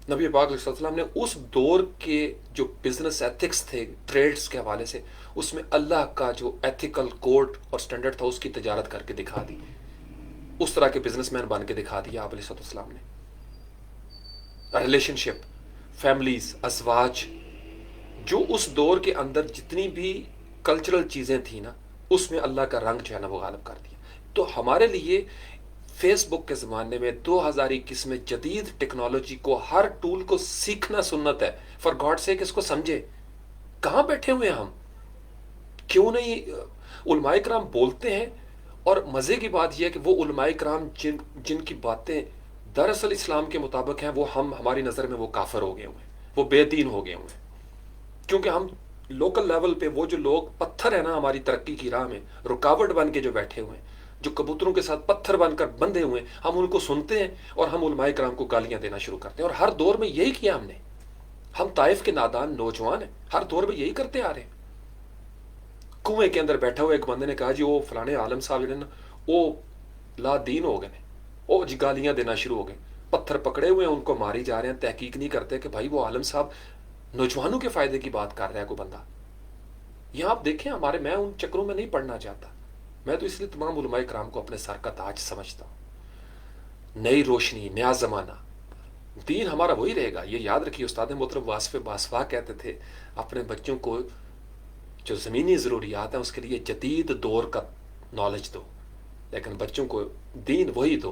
نبی پاک علیہ السلام نے اس دور کے جو بزنس ایتھکس تھے ٹریڈز کے حوالے سے، اس میں اللہ کا جو ایتھیکل کوڈ اور سٹینڈرڈ تھا اس کی تجارت کر کے دکھا دی. اس طرح کے بزنس مین بن کے دکھا دیا آپ علیہ السلام نے. ریلیشن شپ، فیملیز، ازواج، جو اس دور کے اندر جتنی بھی کلچرل چیزیں تھیں نا، اس میں اللہ کا رنگ جو ہے نا وہ غالب کر دیا. تو ہمارے لیے فیس بک کے زمانے میں 2021 میں جدید ٹیکنالوجی کو، ہر ٹول کو سیکھنا سنت ہے. فار گاڈ سیک اس کو سمجھے. کہاں بیٹھے ہوئے ہیں ہم؟ کیوں نہیں علماء کرام بولتے ہیں؟ اور مزے کی بات یہ ہے کہ وہ علماء کرام جن کی باتیں دراصل اسلام کے مطابق ہیں، وہ ہماری نظر میں وہ کافر ہو گئے ہوئے ہیں، وہ بے دین ہو گئے ہوئے ہیں. کیونکہ ہم لوکل لیول پہ وہ جو لوگ پتھر ہیں نا ہماری ترقی کی راہ میں، رکاوٹ بن کے جو بیٹھے ہوئے ہیں، جو کبوتروں کے ساتھ پتھر بن کر بندھے ہوئے ہیں، ہم ان کو سنتے ہیں اور ہم علماء کرام کو گالیاں دینا شروع کرتے ہیں. اور ہر دور میں یہی کیا ہم نے. ہم طائف کے نادان نوجوان ہیں، ہر دور میں یہی کرتے آ رہے ہیں. کنویں کے اندر بیٹھا ہوا ایک بندے نے کہا جی وہ فلانے عالم صاحب جو نا وہ لا دین ہو گئے، وہ جی گالیاں دینا شروع ہو گئے، پتھر پکڑے ہوئے ہیں، ان کو ماری جا رہے ہیں. تحقیق نہیں کرتے کہ بھائی وہ عالم صاحب نوجوانوں کے فائدے کی بات کر رہا ہے کوئی بندہ. یہاں آپ دیکھیں میں ان چکروں میں نہیں پڑنا چاہتا. میں تو اس لیے تمام علماء کرام کو اپنے سر کا تاج سمجھتا ہوں. نئی روشنی، نیا زمانہ، دین ہمارا وہی رہے گا. یہ یاد رکھیے، استاد محترم واصف باسوا کہتے تھے اپنے بچوں کو جو زمینی ضروریات ہیں اس کے لیے جدید دور کا نالج دو، لیکن بچوں کو دین وہی دو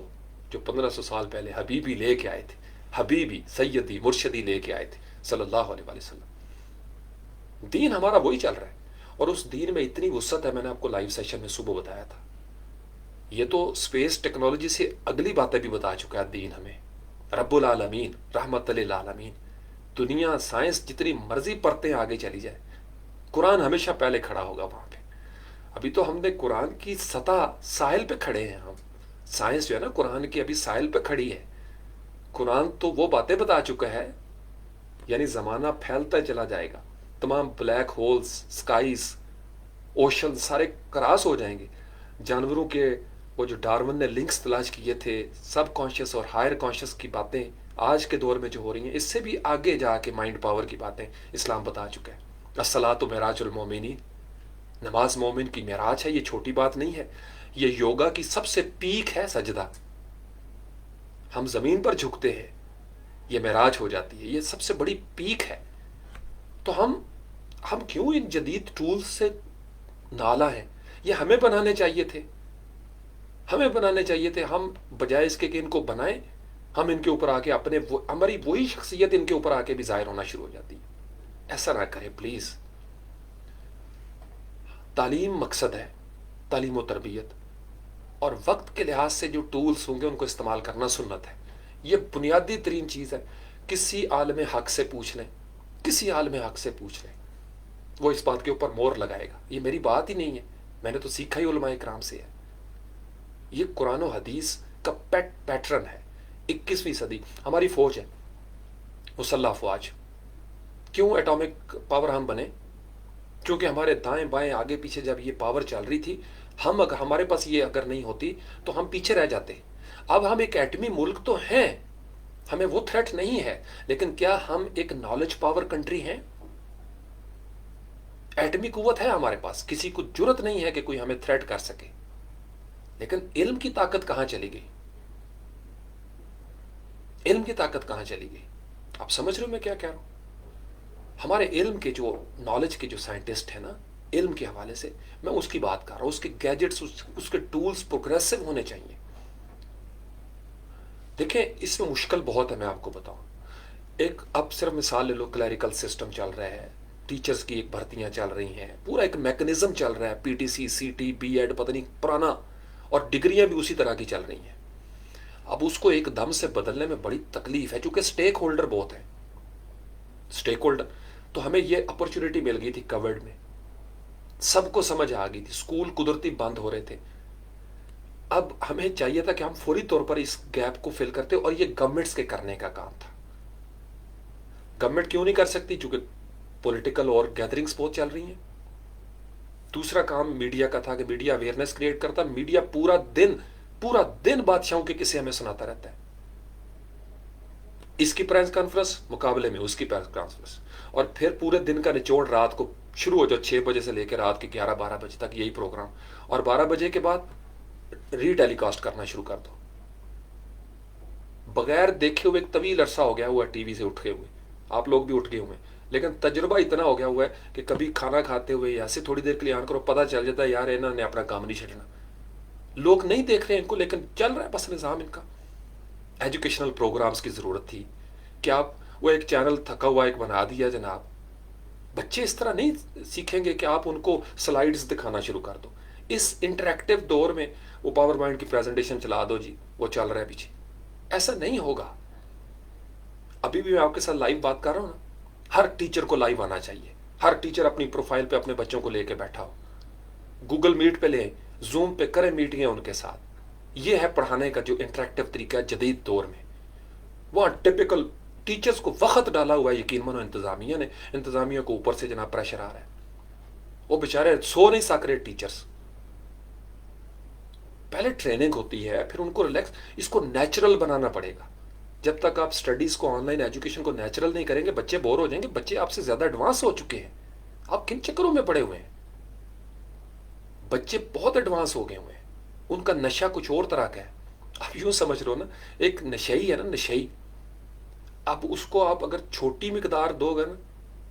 جو 1500 سال پہلے حبیبی لے کے آئے تھے. حبیبی، سیدی، مرشدی لے کے آئے تھے صلی اللہ علیہ وسلم. دین ہمارا وہی چل رہا ہے، اور اس دین میں اتنی وسعت ہے. میں نے آپ کو لائیو سیشن میں صبح بتایا تھا. یہ تو اسپیس ٹیکنالوجی سے اگلی باتیں بھی بتا چکا ہے دین ہمیں. رب العالمین، رحمت للعالمین. دنیا سائنس جتنی مرضی پڑھتے آگے چلی جائے، قرآن ہمیشہ پہلے کھڑا ہوگا وہاں پہ. ابھی تو ہم نے قرآن کی سطح ساحل پہ کھڑے ہیں. ہم سائنس جو ہے نا قرآن کی ابھی ساحل پہ کھڑی ہے. قرآن تو وہ باتیں بتا چکا ہے، یعنی زمانہ پھیلتا چلا جائے گا. تمام بلیک ہولز، سکائز، اوشن سارے کراس ہو جائیں گے. جانوروں کے وہ جو ڈارون نے لنکس تلاش کیے تھے، سب کانشیس اور ہائر کانشیس کی باتیں آج کے دور میں جو ہو رہی ہیں، اس سے بھی آگے جا کے مائنڈ پاور کی باتیں اسلام بتا چکا ہے. الصلاۃ معراج المومنین، نماز مومن کی معراج ہے. یہ چھوٹی بات نہیں ہے. یہ یوگا کی سب سے پیک ہے سجدہ. ہم زمین پر جھکتے ہیں، یہ معراج ہو جاتی ہے. یہ سب سے بڑی پیک ہے. تو ہم کیوں ان جدید ٹولز سے نالا ہیں؟ یہ ہمیں بنانے چاہیے تھے. ہم بجائے اس کے کہ ان کو بنائیں، ہم ان کے اوپر آ کے ہماری وہی شخصیت ان کے اوپر آ کے بھی ظاہر ہونا شروع ہو جاتی ہے. ایسا نہ کریں پلیز. تعلیم مقصد ہے، تعلیم و تربیت، اور وقت کے لحاظ سے جو ٹولز ہوں گے ان کو استعمال کرنا سنت ہے. یہ بنیادی ترین چیز ہے. کسی عالم حق سے پوچھ لیں، وہ اس بات کے اوپر مور لگائے گا. یہ میری بات ہی نہیں ہے، میں نے تو سیکھا ہی علماء کرام سے ہے. یہ قرآن و حدیث کا پیٹرن ہے. 21ویں صدی ہماری فوج ہے، مسلح افواج. کیوں ایٹامک پاور ہم بنے؟ کیونکہ ہمارے دائیں بائیں آگے پیچھے جب یہ پاور چل رہی تھی، ہمارے پاس یہ اگر نہیں ہوتی تو ہم پیچھے رہ جاتے. اب ہم ایک ایٹمی ملک تو ہیں، ہمیں وہ تھریٹ نہیں ہے، لیکن کیا ہم ایک نالج پاور کنٹری ہیں؟ ایٹمی قوت ہے ہمارے پاس، کسی کو جرت نہیں ہے کہ کوئی ہمیں تھریٹ کر سکے. لیکن علم کی طاقت کہاں چلی گئی؟ آپ سمجھ رہے ہو میں کیا کہہ رہا ہوں؟ ہمارے علم کے جو نالج کے جو سائنٹسٹ ہیں نا، علم کے حوالے سے میں اس کی بات کر رہا ہوں. اس کے گیجٹس، اس کے ٹولز پروگریسو ہونے چاہیے. دیکھیں اس میں مشکل بہت ہے. میں آپ کو بتاؤں، اب صرف مثال لے لو، کلیریکل سسٹم چل رہا ہے، ٹیچرز کی ایک بھرتیاں چل رہی ہیں، پورا ایک میکنزم چل رہا ہے. پی ٹی سی، سی ٹی، بی ایڈ، پتہ نہیں پرانا، اور ڈگریاں بھی اسی طرح کی چل رہی ہیں. اب اس کو ایک دم سے بدلنے میں بڑی تکلیف ہے، چونکہ سٹیک ہولڈر بہت ہیں. تو ہمیں یہ اپرچونٹی مل گئی تھی کووڈ میں، سب کو سمجھ آ گئی تھی، اسکول قدرتی بند ہو رہے تھے. اب ہمیں چاہیے تھا کہ ہم فوری طور پر اس گیپ کو فل کرتے، اور یہ گورنمنٹس کے کرنے کا کام تھا. گورنمنٹ کیوں نہیں کر سکتی؟ چونکہ پولیٹیکل اور گیدرنگز بہت چل رہی ہیں. دوسرا کام میڈیا کا تھا کہ میڈیا اویئرنیس کریٹ کرتا. میڈیا پورا دن بادشاہوں کے قصے ہمیں سناتا رہتا ہے. اس کی پریس کانفرنس مقابلے میں اس کی پریس کانفرنس، اور پھر پورے دن کا نچوڑ رات کو شروع ہو جاؤ 6 بجے سے لے کے رات کے 11-12 بجے تک یہی پروگرام، اور 12 بجے کے بعد ری ٹیلی کاسٹ کرنا شروع کر دو. بغیر دیکھے ہوئے ایک طویل عرصہ ہو گیا ہوا ٹی وی سے اٹھے ہوئے. آپ لوگ بھی اٹھ گئے ہوئے، لیکن تجربہ اتنا ہو گیا ہوا ہے کہ کبھی کھانا کھاتے ہوئے ایسے تھوڑی دیر کے لیے آن کرو، پتہ چل جاتا ہے یار انہوں نے اپنا کام نہیں چھڑنا. لوگ نہیں دیکھ رہے ہیں ان کو، لیکن چل رہا ہے بس نظام ان کا. ایجوکیشنل پروگرامز کی ضرورت تھی کہ آپ وہ ایک چینل تھکا ہوا ایک بنا دیا جناب. بچے اس طرح نہیں سیکھیں گے کہ آپ ان کو سلائیڈز دکھانا شروع کر دو. اس انٹریکٹیو دور میں وہ پاور پوائنٹ کی پریزنٹیشن چلا دو جی، وہ چل رہا ہے پیچھے. ایسا نہیں ہوگا. ابھی بھی میں آپ کے ساتھ لائیو بات کر رہا ہوں نا، ہر ٹیچر کو لائیو آنا چاہیے. ہر ٹیچر اپنی پروفائل پہ اپنے بچوں کو لے کے بیٹھا ہو، گوگل میٹ پہ لیں، زوم پہ کریں میٹنگیں ان کے ساتھ. یہ ہے پڑھانے کا جو انٹریکٹیو طریقہ ہے جدید دور میں. وہاں ٹپیکل ٹیچرز کو وقت ڈالا ہوا ہے. یقین مانو انتظامیہ کو اوپر سے جناب پریشر آ رہا ہے. وہ بیچارے سو نہیں سک رہے ٹیچرز. پہلے ٹریننگ ہوتی ہے، پھر ان کو ریلیکس، اس کو نیچرل بنانا پڑے گا. جب تک آپ سٹڈیز کو، آن لائن ایجوکیشن کو نیچرل نہیں کریں گے، بچے بور ہو جائیں گے. بچے آپ سے زیادہ ایڈوانس ہو چکے ہیں. آپ کن چکروں میں پڑے ہوئے ہیں؟ بچے بہت ایڈوانس ہو گئے ہوئے ہیں، ان کا نشہ کچھ اور طرح کا ہے. آپ یوں سمجھ رہو نا، ایک نشئی ہے نا، نشئی. اب اس کو آپ اگر چھوٹی مقدار دو گے نا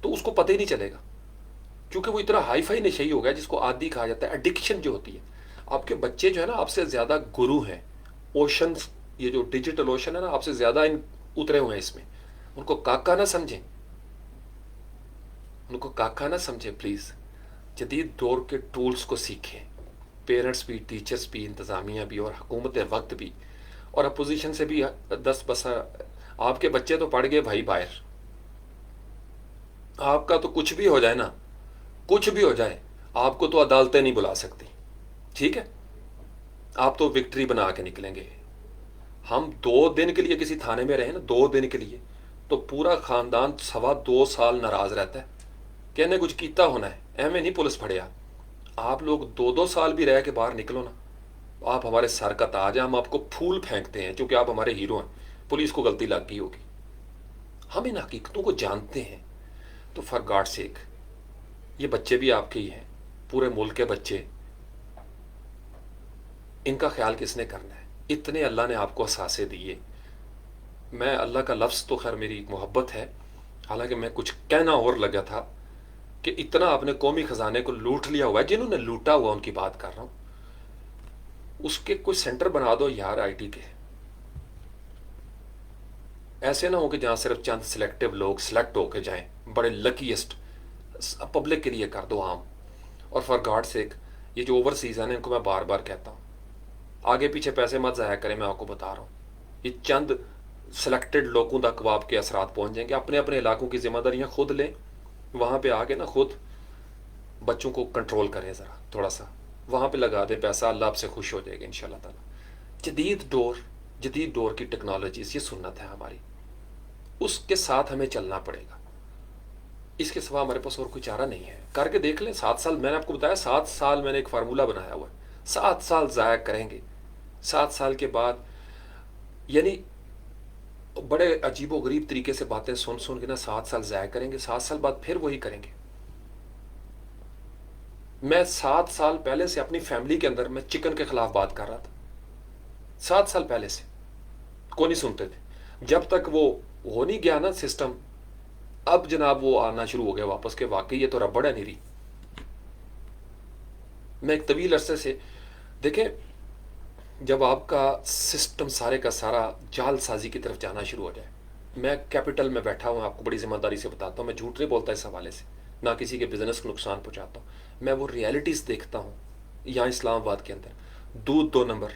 تو اس کو پتہ ہی نہیں چلے گا، کیونکہ وہ اتنا ہائی فائی نشئی ہو گیا جس کو عادی کہا جاتا ہے، ایڈکشن جو ہوتی ہے. آپ کے بچے جو ہے نا آپ سے زیادہ گرو ہیں. اوشن، یہ جو ڈیجیٹل اوشن ہے نا، آپ سے زیادہ اترے ہوئے ہیں اس میں. ان کو کاکا نہ سمجھیں، ان کو کاکا نہ سمجھیں پلیز. جدید دور کے ٹولز کو سیکھیں، پیرنٹس بھی، ٹیچرز بھی، انتظامیہ بھی، اور حکومت وقت بھی، اور اپوزیشن سے بھی. 10 بسا آپ کے بچے تو پڑھ گئے بھائی باہر. آپ کا تو کچھ بھی ہو جائے نا، کچھ بھی ہو جائے، آپ کو تو عدالتیں نہیں بلا سکتی. ٹھیک ہے، آپ تو وکٹری بنا کے نکلیں گے. ہم 2 دن کے لیے کسی تھانے میں رہیں نا، 2 دن کے لیے، تو پورا خاندان 2.25 سال ناراض رہتا ہے. کہنے کچھ کیتا ہونا ہے، ایویں نہیں پولیس پھڑیا. آپ لوگ 2 2 سال بھی رہ کے باہر نکلو نا، آپ ہمارے سر کا تاج ہیں، ہم آپ کو پھول پھینکتے ہیں چونکہ آپ ہمارے ہیرو ہیں. پولیس کو غلطی لگ گئی ہوگی، ہم ان حقیقتوں کو جانتے ہیں. تو فار گاڈ سیک، یہ بچے بھی آپ کے ہی ہیں، پورے ملک کے بچے. ان کا خیال کس نے کرنا ہے؟ اتنے اللہ نے آپ کو اثاثے دیے. میں اللہ کا لفظ تو خیر میری محبت ہے، حالانکہ میں کچھ کہنا اور لگا تھا کہ اتنا آپ نے قومی خزانے کو لوٹ لیا ہوا ہے. جنہوں نے لوٹا ہوا ان کی بات کر رہا ہوں. اس کے کوئی سینٹر بنا دو یار آئی ٹی کے. ایسے نہ ہو کہ جہاں صرف چند سلیکٹو لوگ سلیکٹ ہو کے جائیں، بڑے لکیسٹ. پبلک کے لیے کر دو عام. اور فار گاڈ سیک، یہ جو اوورسیز ہیں نا، ان کو میں بار بار کہتا ہوں، آگے پیچھے پیسے مت ضائع کریں. میں آپ کو بتا رہا ہوں، یہ چند سلیکٹڈ لوگوں تک آپ کے اثرات پہنچ جائیں گے. اپنے اپنے علاقوں کی ذمہ داریاں خود لیں. وہاں پہ آگے نا خود بچوں کو کنٹرول کریں ذرا تھوڑا سا، وہاں پہ لگا دیں پیسہ، اللہ آپ سے خوش ہو جائے گا ان شاء اللہ تعالیٰ. جدید دور کی ٹیکنالوجیز، یہ سنت ہے ہماری، اس کے ساتھ ہمیں چلنا پڑے گا. اس کے سوا ہمارے پاس اور کوئی چارہ نہیں ہے. کر کے دیکھ لیں. 7 سال میں نے آپ کو بتایا، 7 سال میں نے ایک فارمولہ بنایا ہوا ہے. 7 سال ضائع کریں گے، 7 سال کے بعد، یعنی بڑے عجیب و غریب طریقے سے باتیں سن سن کے نا 7 سال ضائع کریں گے. 7 سال بعد پھر وہی کریں گے. میں 7 سال پہلے سے اپنی فیملی کے اندر میں چکن کے خلاف بات کر رہا تھا. 7 سال پہلے سے کوئی نہیں سنتے تھے. جب تک وہ ہو نہیں گیا نا سسٹم، اب جناب وہ آنا شروع ہو گیا واپس کے واقعی یہ تو ربڑ ہے نیری. میں ایک طویل عرصے سے، دیکھیں، جب آپ کا سسٹم سارے کا سارا جال سازی کی طرف جانا شروع ہو جائے. میں کیپٹل میں بیٹھا ہوں، آپ کو بڑی ذمہ داری سے بتاتا ہوں، میں جھوٹ نہیں بولتا اس حوالے سے، نہ کسی کے بزنس کو نقصان پہنچاتا ہوں. میں وہ ریالٹیز دیکھتا ہوں. یہاں اسلام آباد کے اندر دودھ 2 نمبر،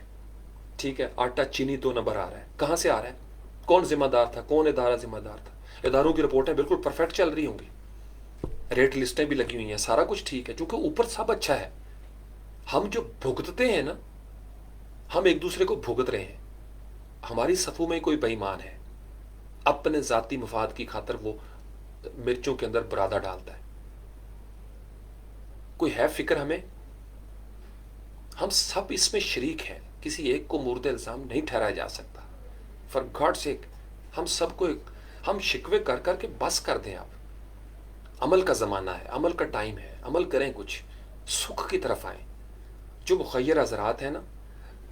ٹھیک ہے، آٹا چینی 2 نمبر آ رہا ہے. کہاں سے آ رہا ہے؟ کون ذمہ دار تھا؟ کون ادارہ ذمہ دار تھا؟ اداروں کی رپورٹیں بالکل پرفیکٹ چل رہی ہوں گی، ریٹ لسٹیں بھی لگی ہوئی ہیں، سارا کچھ ٹھیک ہے، چونکہ اوپر سب اچھا ہے. ہم جو بھگتتے ہیں نا، ہم ایک دوسرے کو بھگت رہے ہیں. ہماری صفوں میں کوئی بے ایمان ہے، اپنے ذاتی مفاد کی خاطر وہ مرچوں کے اندر برادہ ڈالتا ہے. کوئی ہے فکر ہمیں؟ ہم سب اس میں شریک ہیں، کسی ایک کو مورد الزام نہیں ٹھہرایا جا سکتا. فار گاڈ سیک، ہم سب کو ہم شکوے کر کر کے بس کر دیں. آپ، عمل کا زمانہ ہے، عمل کا ٹائم ہے، عمل کریں، کچھ سکھ کی طرف آئیں. جو مخیر حضرات ہیں نا،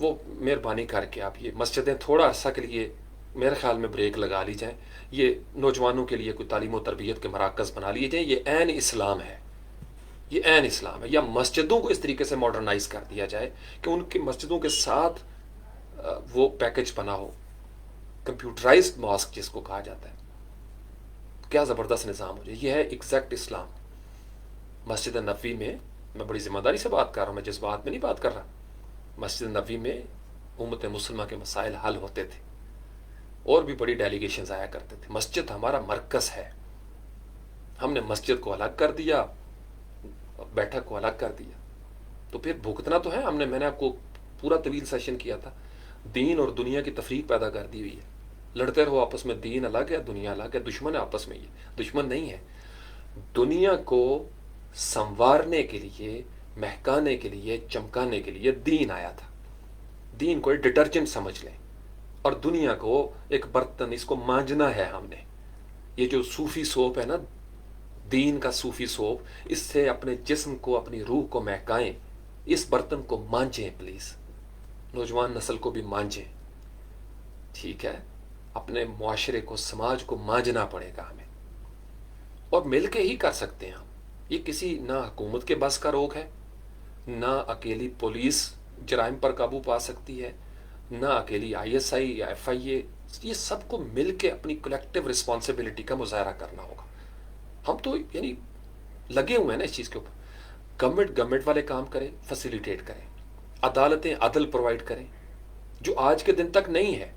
وہ مہربانی کر کے آپ یہ مسجدیں تھوڑا عرصہ کے لیے میرے خیال میں بریک لگا لی جائیں. یہ نوجوانوں کے لیے کوئی تعلیم و تربیت کے مراکز بنا لیے جائیں. یہ عین اسلام ہے، یہ عین اسلام ہے. یا مسجدوں کو اس طریقے سے ماڈرنائز کر دیا جائے کہ ان کی مسجدوں کے ساتھ وہ پیکج بنا ہو، کمپیوٹرائزڈ ماسک جس کو کہا جاتا ہے. کیا زبردست نظام ہو جائے. یہ ہے ایگزیکٹ اسلام. مسجد نبوی میں، میں بڑی ذمہ داری سے بات کر رہا ہوں، میں جذبات میں نہیں بات کر رہا. مسجد نبوی میں امت مسلمہ کے مسائل حل ہوتے تھے، اور بھی بڑی ڈیلیگیشنز آیا کرتے تھے. مسجد ہمارا مرکز ہے. ہم نے مسجد کو الگ کر دیا، بیٹھک کو الگ کر دیا، تو پھر بھگتنا تو ہے. میں نے آپ کو پورا طویل سیشن کیا تھا. دین اور دنیا کی تفریق پیدا کر دی ہوئی ہے. لڑتے رہو آپس میں، دین الگ ہے، دنیا الگ ہے. دشمن ہے آپس میں، یہ دشمن نہیں ہے. دنیا کو سنوارنے کے لیے، مہکانے کے لیے، چمکانے کے لیے دین آیا تھا. دین کو ایک ڈٹرجنٹ سمجھ لیں، اور دنیا کو ایک برتن، اس کو مانجنا ہے ہم نے. یہ جو صوفی سوپ ہے نا، دین کا صوفی سوپ، اس سے اپنے جسم کو، اپنی روح کو مہکائیں، اس برتن کو مانجیں پلیز، نوجوان نسل کو بھی مانجیں، ٹھیک ہے؟ اپنے معاشرے کو، سماج کو مانجنا پڑے گا ہمیں، اور مل کے ہی کر سکتے ہیں ہم۔ یہ کسی نہ حکومت کے بس کا روگ ہے، نہ اکیلی پولیس جرائم پر قابو پا سکتی ہے، نہ اکیلی آئی ایس آئی یا ایف آئی اے، یہ سب کو مل کے اپنی کلیکٹیو رسپانسبلٹی کا مظاہرہ کرنا ہوگا۔ ہم تو یعنی لگے ہوئے ہیں نا اس چیز کے اوپر۔ گورنمنٹ والے کام کریں، فیسیلیٹیٹ کریں، عدالتیں عدل پرووائڈ کریں، جو آج کے دن تک نہیں ہے،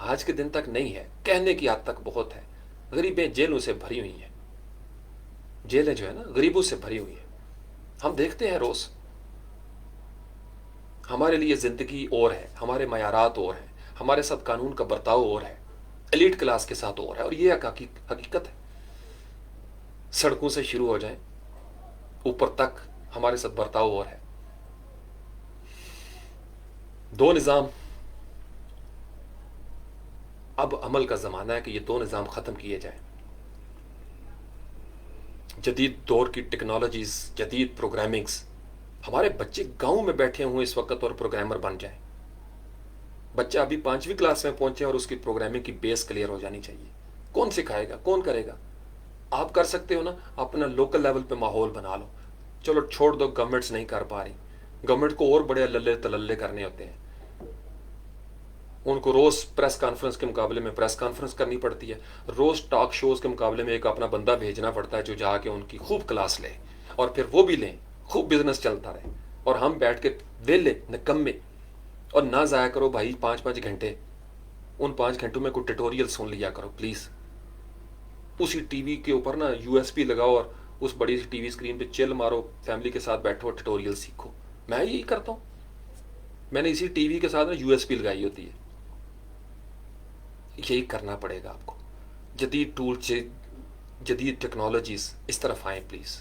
آج کے دن تک نہیں ہے، کہنے کی حد تک بہت ہے۔ غریبیں جیلوں سے بھری ہوئی ہیں، جیلیں جو ہے نا غریبوں سے بھری ہوئی ہیں، ہم دیکھتے ہیں روز۔ ہمارے لیے زندگی اور ہے، ہمارے معیارات اور ہیں، ہمارے ساتھ قانون کا برتاؤ اور ہے، ایلیٹ کلاس کے ساتھ اور ہے، اور یہ ایک حقیقت ہے۔ سڑکوں سے شروع ہو جائیں اوپر تک ہمارے ساتھ برتاؤ اور ہے۔ دو نظام، اب عمل کا زمانہ ہے کہ یہ دو نظام ختم کیے جائیں۔ جدید دور کی ٹیکنالوجیز، جدید پروگرامنگز، ہمارے بچے گاؤں میں بیٹھے ہوئے اس وقت اور پروگرامر بن جائیں۔ بچہ ابھی 5ویں کلاس میں پہنچے اور اس کی پروگرامنگ کی بیس کلیئر ہو جانی چاہیے۔ کون سکھائے گا؟ کون کرے گا؟ آپ کر سکتے ہو نا، اپنا لوکل لیول پہ ماحول بنا لو۔ چلو چھوڑ دو گورنمنٹس نہیں کر پا رہی، گورنمنٹ کو اور بڑے للے تللے کرنے ہوتے ہیں، ان کو روز پریس کانفرنس کے مقابلے میں پریس کانفرنس کرنی پڑتی ہے، روز ٹاک شوز کے مقابلے میں ایک اپنا بندہ بھیجنا پڑتا ہے جو جا کے ان کی خوب کلاس لے، اور پھر وہ بھی لیں، خوب بزنس چلتا رہے، اور ہم بیٹھ کے ویلے نکمے۔ اور نہ ضائع کرو بھائی 5 گھنٹے، ان 5 گھنٹوں میں کوئی ٹیٹوریل سن لیا کرو پلیز۔ اسی ٹی وی کے اوپر نا یو ایس پی لگاؤ اور اس بڑی سی ٹی وی اسکرین پہ چل مارو، فیملی کے ساتھ بیٹھو، ٹیٹوریل سیکھو۔ میں یہی کرتا ہوں، میں نے اسی ٹی وی کے ساتھ نا یو ایس پی لگائی ہوتی ہے۔ یہی کرنا پڑے گا آپ کو۔ جدید ٹول، جدید ٹیکنالوجیز، اس طرف آئیں پلیز۔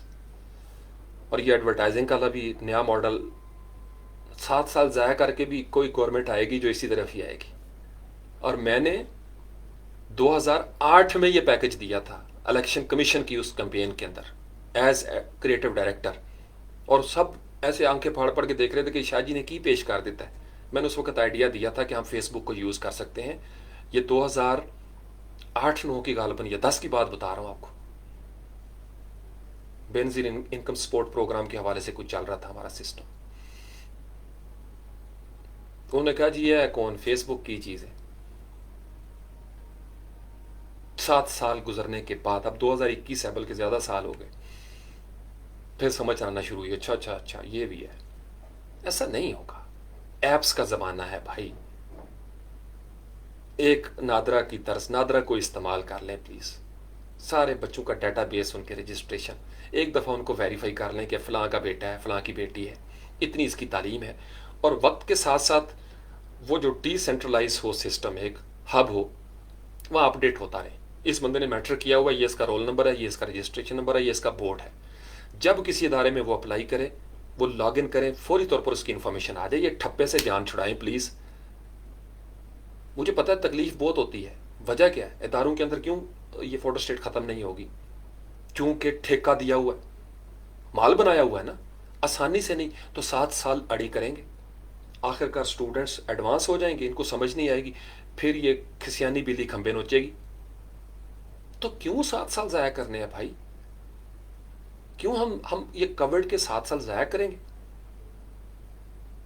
اور یہ ایڈورٹائزنگ کا بھی نیا ماڈل، 7 سال ضائع کر کے بھی کوئی گورنمنٹ آئے گی جو اسی طرف ہی آئے گی۔ اور میں نے 2008 میں یہ پیکج دیا تھا الیکشن کمیشن کی اس کمپین کے اندر ایز کریٹو ڈائریکٹر، اور سب ایسے آنکھیں پھاڑ پڑ کے دیکھ رہے تھے کہ شاہ جی نے کی پیش کر دیتا ہے۔ میں نے اس وقت آئیڈیا دیا تھا کہ ہم فیس بک کو یوز کر سکتے ہیں۔ یہ 2008-9 کی غالباً یا 10 کی بات بتا رہا ہوں آپ کو۔ بینظیر انکم سپورٹ پروگرام کے حوالے سے کچھ چل رہا تھا ہمارا سسٹم۔ انہوں نے کہا جی یہ کون، فیس بک کی چیز ہے۔ 7 سال گزرنے کے بعد، اب 2021 ہے، بلکہ زیادہ سال ہو گئے، پھر سمجھ آنا شروع ہوئی، اچھا یہ بھی ہے۔ ایسا نہیں ہوگا، ایپس کا زمانہ ہے بھائی۔ ایک نادرا کی طرز، نادرا کو استعمال کر لیں پلیز۔ سارے بچوں کا ڈیٹا بیس، ان کے رجسٹریشن، ایک دفعہ ان کو ویریفائی کر لیں کہ فلاں کا بیٹا ہے، فلاں کی بیٹی ہے، اتنی اس کی تعلیم ہے، اور وقت کے ساتھ ساتھ وہ جو ڈی سینٹرلائز ہو سسٹم، ایک ہب ہو، وہاں اپڈیٹ ہوتا رہے۔ اس بندے نے میٹرک کیا ہوا ہے، یہ اس کا رول نمبر ہے، یہ اس کا رجسٹریشن نمبر ہے، یہ اس کا بورڈ ہے۔ جب کسی ادارے میں وہ اپلائی کرے، وہ لاگ ان کریں، فوری طور پر اس کی انفارمیشن آ جائے۔ یہ ٹھپے سے جان چھڑائیں پلیز۔ مجھے پتہ ہے تکلیف بہت ہوتی ہے، وجہ کیا ہے؟ اداروں کے اندر کیوں یہ فوٹو اسٹیٹ ختم نہیں ہوگی؟ چونکہ ٹھیکہ دیا ہوا ہے، مال بنایا ہوا ہے نا، آسانی سے نہیں تو 7 سال اڑی کریں گے۔ آخر کار اسٹوڈنٹس ایڈوانس ہو جائیں گے، ان کو سمجھ نہیں آئے گی، پھر یہ کھسیانی بلی کھمبے نوچے گی۔ تو کیوں 7 سال ضائع کرنے ہیں بھائی؟ کیوں ہم یہ کووڈ کے 7 سال ضائع کریں گے؟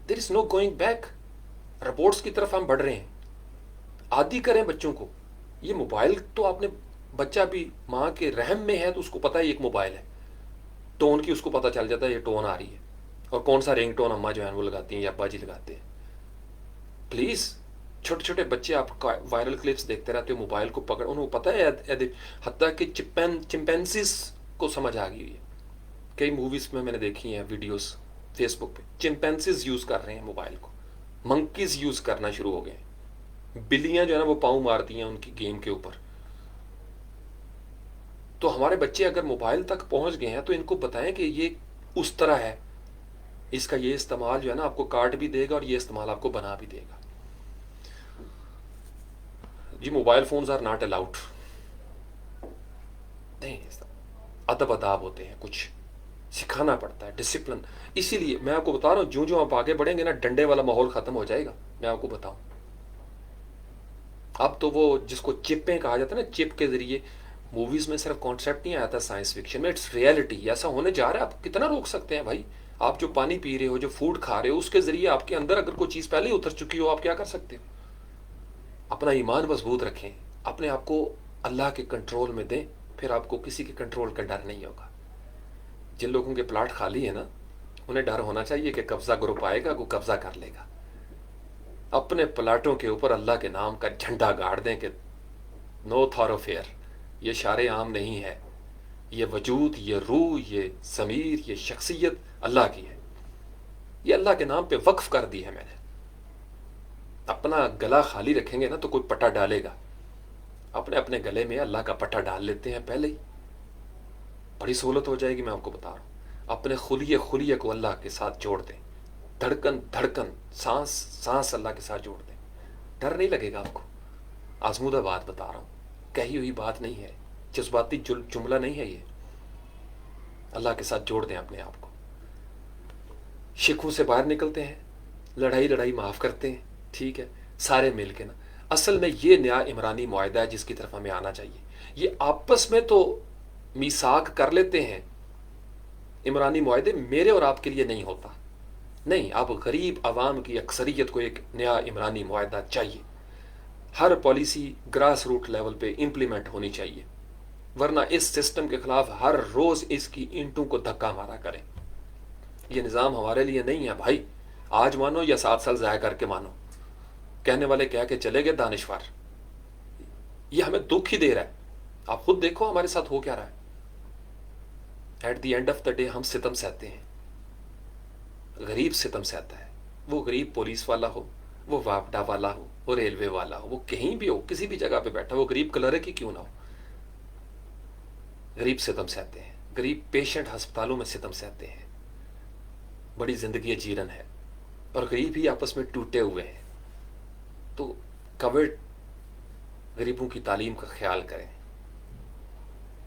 دیر از نو گوئنگ بیک۔ رپورٹس کی طرف ہم بڑھ رہے ہیں۔ عادی کریں بچوں کو۔ یہ موبائل تو آپ نے، بچہ بھی ماں کے رحم میں ہے تو اس کو پتہ ہے ایک موبائل ہے، ٹون کی اس کو پتہ چل جاتا ہے یہ ٹون آ رہی ہے، اور کون سا رنگ ٹون اماں جو ہے وہ لگاتی ہیں یا ابا جی لگاتے ہیں۔ پلیز، چھوٹے چھوٹے بچے، آپ وائرل کلپس دیکھتے رہتے ہو، موبائل کو پکڑ، انہوں کو پتہ ہے، حتیٰ کہ چمپینزیز کو سمجھ آ گئی ہوئی ہے۔ کئی موویز میں نے دیکھی ہیں ویڈیوز فیس بک پہ، چمپینزیز یوز کر رہے ہیں موبائل کو، منکیز یوز کرنا شروع ہو گئے ہیں، بلیاں جو ہے نا وہ پاؤں مارتی ہیں ان کی گیم کے اوپر۔ تو ہمارے بچے اگر موبائل تک پہنچ گئے ہیں تو ان کو بتائیں کہ یہ اس طرح ہے، اس کا یہ استعمال جو ہے نا آپ کو کاٹ بھی دے گا اور یہ استعمال آپ کو بنا بھی دے گا۔ جی mobile phones are not allowed, نہیں، ادب اداب ہوتے ہیں, کچھ سکھانا پڑتا ہے, ڈسپلن. اسی لیے میں آپ کو بتا رہا ہوں, جو آپ آگے بڑھیں گے نا, ڈنڈے والا ماحول ختم ہو جائے گا. میں آپ کو بتاؤں, اب تو وہ جس کو چپیں کہا جاتا ہے نا, چپ کے ذریعے موویز میں صرف کانسیپٹ نہیں آیا تھا سائنس فکشن میں, اٹس ریئلٹی. ایسا ہونے جا رہا ہے. آپ کتنا روک سکتے ہیں بھائی؟ آپ جو پانی پی رہے ہو, جو فوڈ کھا رہے ہو, اس کے ذریعے آپ کے اندر اگر کوئی چیز پہلے ہی اتر چکی ہو, آپ کیا کر سکتے ہو؟ اپنا ایمان مضبوط رکھیں, اپنے آپ کو اللہ کے کنٹرول میں دیں, پھر آپ کو کسی کے کنٹرول کا ڈر نہیں ہوگا. جن لوگوں کے پلاٹ خالی ہیں نا, انہیں ڈر ہونا چاہیے کہ قبضہ گروپ آئے گا, وہ قبضہ کر لے گا. اپنے پلاٹوں کے اوپر اللہ کے نام کا جھنڈا گاڑ دیں کہ نو تھاروفیئر, یہ شار عام نہیں ہے, یہ وجود, یہ روح, یہ ضمیر, یہ شخصیت اللہ کی ہے, یہ اللہ کے نام پہ وقف کر دی ہے میں نے. اپنا گلا خالی رکھیں گے نا تو کوئی پٹا ڈالے گا. اپنے اپنے گلے میں اللہ کا پٹا ڈال لیتے ہیں پہلے ہی, بڑی سہولت ہو جائے گی. میں آپ کو بتا رہا ہوں, اپنے خلیے کو اللہ کے ساتھ جوڑ دیں, دھڑکن سانس سانس اللہ کے ساتھ جوڑ دیں, ڈر نہیں لگے گا آپ کو. آزمودہ بات بتا رہا ہوں, کہی ہوئی بات نہیں ہے, جذباتی جملہ نہیں ہے یہ. اللہ کے ساتھ جوڑ دیں اپنے آپ کو. شکووں سے باہر نکلتے ہیں, لڑائی معاف کرتے ہیں, ٹھیک ہے, سارے مل کے نا. اصل میں یہ نیا عمرانی معاہدہ ہے جس کی طرف ہمیں آنا چاہیے. یہ آپس میں تو میثاق کر لیتے ہیں, عمرانی معاہدے میرے اور آپ کے لیے نہیں ہوتا. نہیں, آپ غریب عوام کی اکثریت کو ایک نیا عمرانی معاہدہ چاہیے. ہر پالیسی گراس روٹ لیول پہ امپلیمنٹ ہونی چاہیے, ورنہ اس سسٹم کے خلاف ہر روز اس کی اینٹوں کو دھکا مارا کریں. یہ نظام ہمارے لیے نہیں ہے بھائی. آج مانو یا 7 سال ضائع کر کے مانو, کہنے والے کہہ کے چلے گئے دانشور. یہ ہمیں دکھ ہی دے رہا ہے. آپ خود دیکھو ہمارے ساتھ ہو کیا رہا ہے. At the end of the day ہم ستم سہتے ہیں. غریب ستم سہتا ہے, وہ غریب پولیس والا ہو, وہ واپڈا والا ہو, وہ ریلوے والا ہو, وہ کہیں بھی ہو, کسی بھی جگہ پہ بیٹھا, وہ غریب کلرک ہی کیوں نہ ہو, غریب ستم سہتے ہیں. غریب پیشنٹ ہسپتالوں میں ستم سہتے ہیں. بڑی زندگی جیرن ہے, اور غریب ہی آپس میں ٹوٹے ہوئے ہیں. تو کووڈ غریبوں کی تعلیم کا خیال کریں.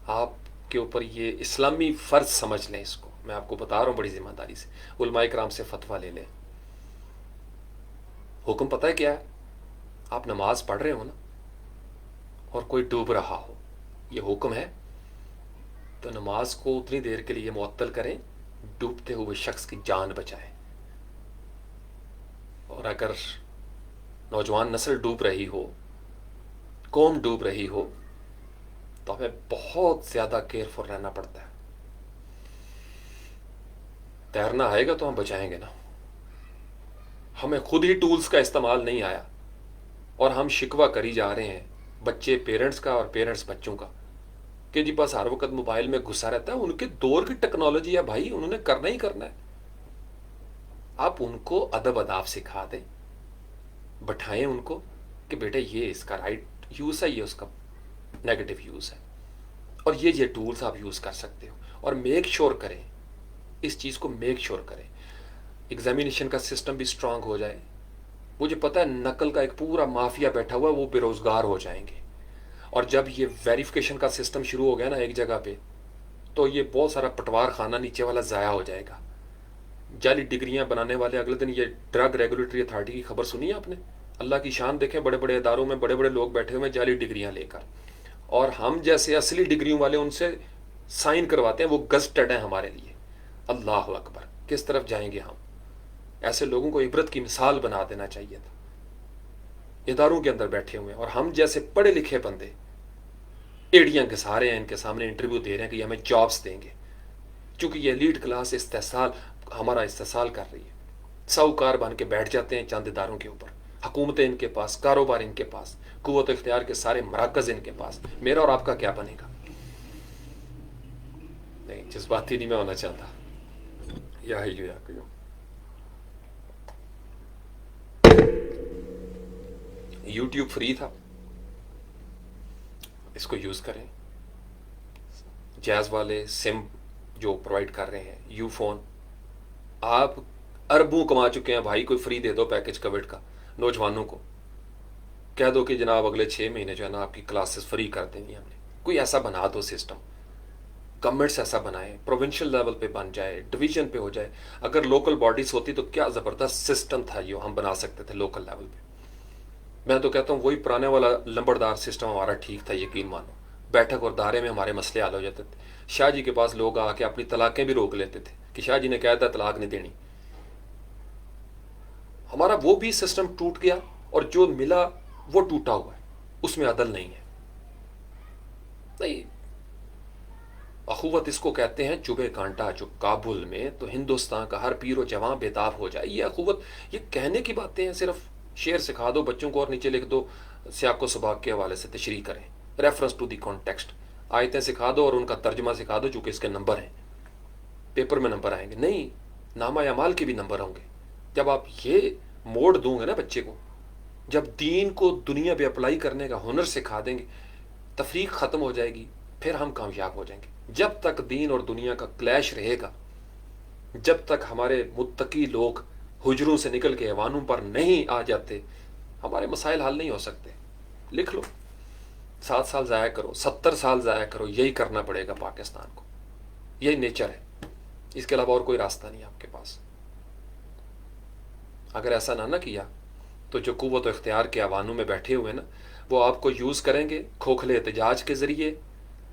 آپ کے اوپر یہ اسلامی فرض سمجھ لیں اس کو. میں آپ کو بتا رہا ہوں بڑی ذمہ داری سے, علماء کرام سے فتویٰ لے لیں. حکم پتہ ہے کیا ہے؟ آپ نماز پڑھ رہے ہو نا, اور کوئی ڈوب رہا ہو, یہ حکم ہے, تو نماز کو اتنی دیر کے لیے معطل کریں, ڈوبتے ہوئے شخص کی جان بچائیں. اور اگر نوجوان نسل ڈوب رہی ہو, قوم ڈوب رہی ہو, تو ہمیں بہت زیادہ کیئرفل رہنا پڑتا ہے. تیرنا آئے گا تو ہم بچائیں گے نا. ہمیں خود ہی ٹولز کا استعمال نہیں آیا, اور ہم شکوہ کری جا رہے ہیں, بچے پیرنٹس کا اور پیرنٹس بچوں کا, کہ جی بس ہر وقت موبائل میں گھسا رہتا ہے. ان کے دور کی ٹیکنالوجی ہے بھائی, انہوں نے کرنا ہی کرنا ہے. آپ ان کو ادب اداب سکھا دیں, بٹھائیں ان کو کہ بیٹے یہ اس کا رائٹ یوز ہے, یہ اس کا نیگیٹو یوز ہے, اور یہ ٹولز آپ یوز کر سکتے ہو. اور میک شور کریں, اس چیز کو میک شور کریں, ایگزامینیشن کا سسٹم بھی اسٹرانگ ہو جائے. مجھے پتہ ہے نقل کا ایک پورا مافیا بیٹھا ہوا ہے, وہ بے روزگار ہو جائیں گے. اور جب یہ ویریفیکیشن کا سسٹم شروع ہو گیا نا ایک جگہ پہ, تو یہ بہت سارا پٹوار خانہ نیچے والا ضائع ہو جائے گا. جعلی ڈگریاں بنانے والے, اگلے دن یہ ڈرگ ریگولیٹری اتھارٹی کی خبر سنی ہے آپ نے؟ اللہ کی شان دیکھیں, بڑے بڑے اداروں میں بڑے بڑے لوگ بیٹھے ہوئے ہیں جعلی ڈگریاں لے کر, اور ہم جیسے اصلی ڈگریوں والے ان سے سائن کرواتے ہیں, وہ گزٹڈ ہیں ہمارے لیے. اللہ اکبر, کس طرف جائیں گے ہم؟ ایسے لوگوں کو عبرت کی مثال بنا دینا چاہیے تھا. اداروں کے اندر بیٹھے ہوئے ہیں, اور ہم جیسے پڑھے لکھے بندے ایڑیاں گھسا رہے ہیں, ان کے سامنے انٹرویو دے رہے ہیں کہ یہ ہمیں جابس دیں گے. چونکہ یہ لیڈ کلاس ہمارا استحصال کر رہی ہے. ساہوکار بن کے بیٹھ جاتے ہیں چند اداروں کے اوپر, حکومتیں ان کے پاس, کاروبار ان کے پاس, قوت اختیار کے سارے مراکز ان کے پاس. میرا اور آپ کا کیا بنے گا؟ نہیں, جذباتی نہیں میں ہونا چاہتا. یا یوٹیوب فری تھا, اس کو یوز کریں. جیز والے سم جو پرووائڈ کر رہے ہیں, یو فون, آپ اربوں کما چکے ہیں بھائی. کوئی فری دے دو پیکج کووڈ کا نوجوانوں کو, کہہ دو کہ جناب اگلے 6 مہینے جو ہے نا آپ کی کلاسز فری کر دیں گے ہم نے. کوئی ایسا بنا دو سسٹم. گورنمنٹس ایسا بنائیں، پروونشل لیول پہ بن جائے، ڈویژن پہ ہو جائے. اگر لوکل باڈیز ہوتی تو کیا زبردست سسٹم تھا جو ہم بنا سکتے تھے لوکل لیول پہ. میں تو کہتا ہوں وہی پرانے والا لمبردار سسٹم ہمارا ٹھیک تھا، یقین مانو. بیٹھک اور دائرے میں ہمارے مسئلے حل ہو جاتے تھے. شاہ جی کے پاس لوگ آ کے اپنی طلاقیں بھی روک لیتے تھے کہ شاہ جی نے کہا تھا طلاق نہیں دینی. ہمارا وہ بھی سسٹم ٹوٹ گیا اور جو ملا وہ ٹوٹا ہوا ہے، اس میں عدل نہیں ہے. نہیں، اخوت اس کو کہتے ہیں. چبھے کانٹا جو کابل میں تو ہندوستان کا ہر پیر و جوان بےتاب ہو جائے. یہ اخوت، یہ کہنے کی باتیں ہیں. صرف شعر سکھا دو بچوں کو اور نیچے لکھ دو سیاق و سباق کے حوالے سے تشریح کریں، ریفرنس ٹو دی کانٹیکسٹ. آیتیں سکھا دو اور ان کا ترجمہ سکھا دو چونکہ اس کے نمبر ہیں، پیپر میں نمبر آئیں گے. نہیں، نامہ اعمال کے بھی نمبر ہوں گے. جب آپ یہ موڑ دوں گے نا بچے کو، جب دین کو دنیا پہ اپلائی کرنے کا ہنر سکھا دیں گے، تفریق ختم ہو جائے گی، پھر ہم کامیاب ہو جائیں گے. جب تک دین اور دنیا کا کلیش رہے گا، جب تک ہمارے متقی لوگ حجروں سے نکل کے ایوانوں پر نہیں آ جاتے، ہمارے مسائل حل نہیں ہو سکتے. لکھ لو، 7 سال ضائع کرو، 70 سال ضائع کرو، یہی کرنا پڑے گا پاکستان کو. یہی نیچر ہے، اس کے علاوہ اور کوئی راستہ نہیں آپ کے پاس. اگر ایسا نہ کیا تو جو قوت و اختیار کے ایوانوں میں بیٹھے ہوئے نا، وہ آپ کو یوز کریں گے کھوکھلے احتجاج کے ذریعے.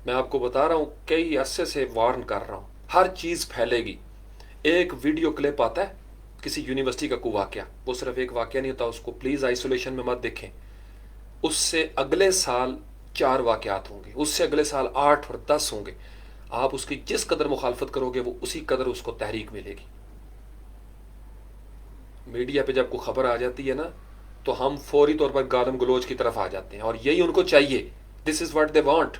میں آپ کو بتا رہا ہوں، کئی عرصے سے وارن کر رہا ہوں، ہر چیز پھیلے گی. ایک ویڈیو کلپ آتا ہے کسی یونیورسٹی کا کوئی واقعہ، وہ صرف ایک واقعہ نہیں ہوتا، اس کو پلیز آئسولیشن میں مت دیکھیں. اس سے اگلے سال 4 واقعات ہوں گے، اس سے اگلے سال 8 اور 10 ہوں گے. آپ اس کی جس قدر مخالفت کرو گے وہ اسی قدر اس کو تحریک ملے گی. میڈیا پہ جب کوئی خبر آ جاتی ہے نا تو ہم فوری طور پر گالم گلوچ کی طرف آ جاتے ہیں، اور یہی ان کو چاہیے. دس از واٹ دے وانٹ.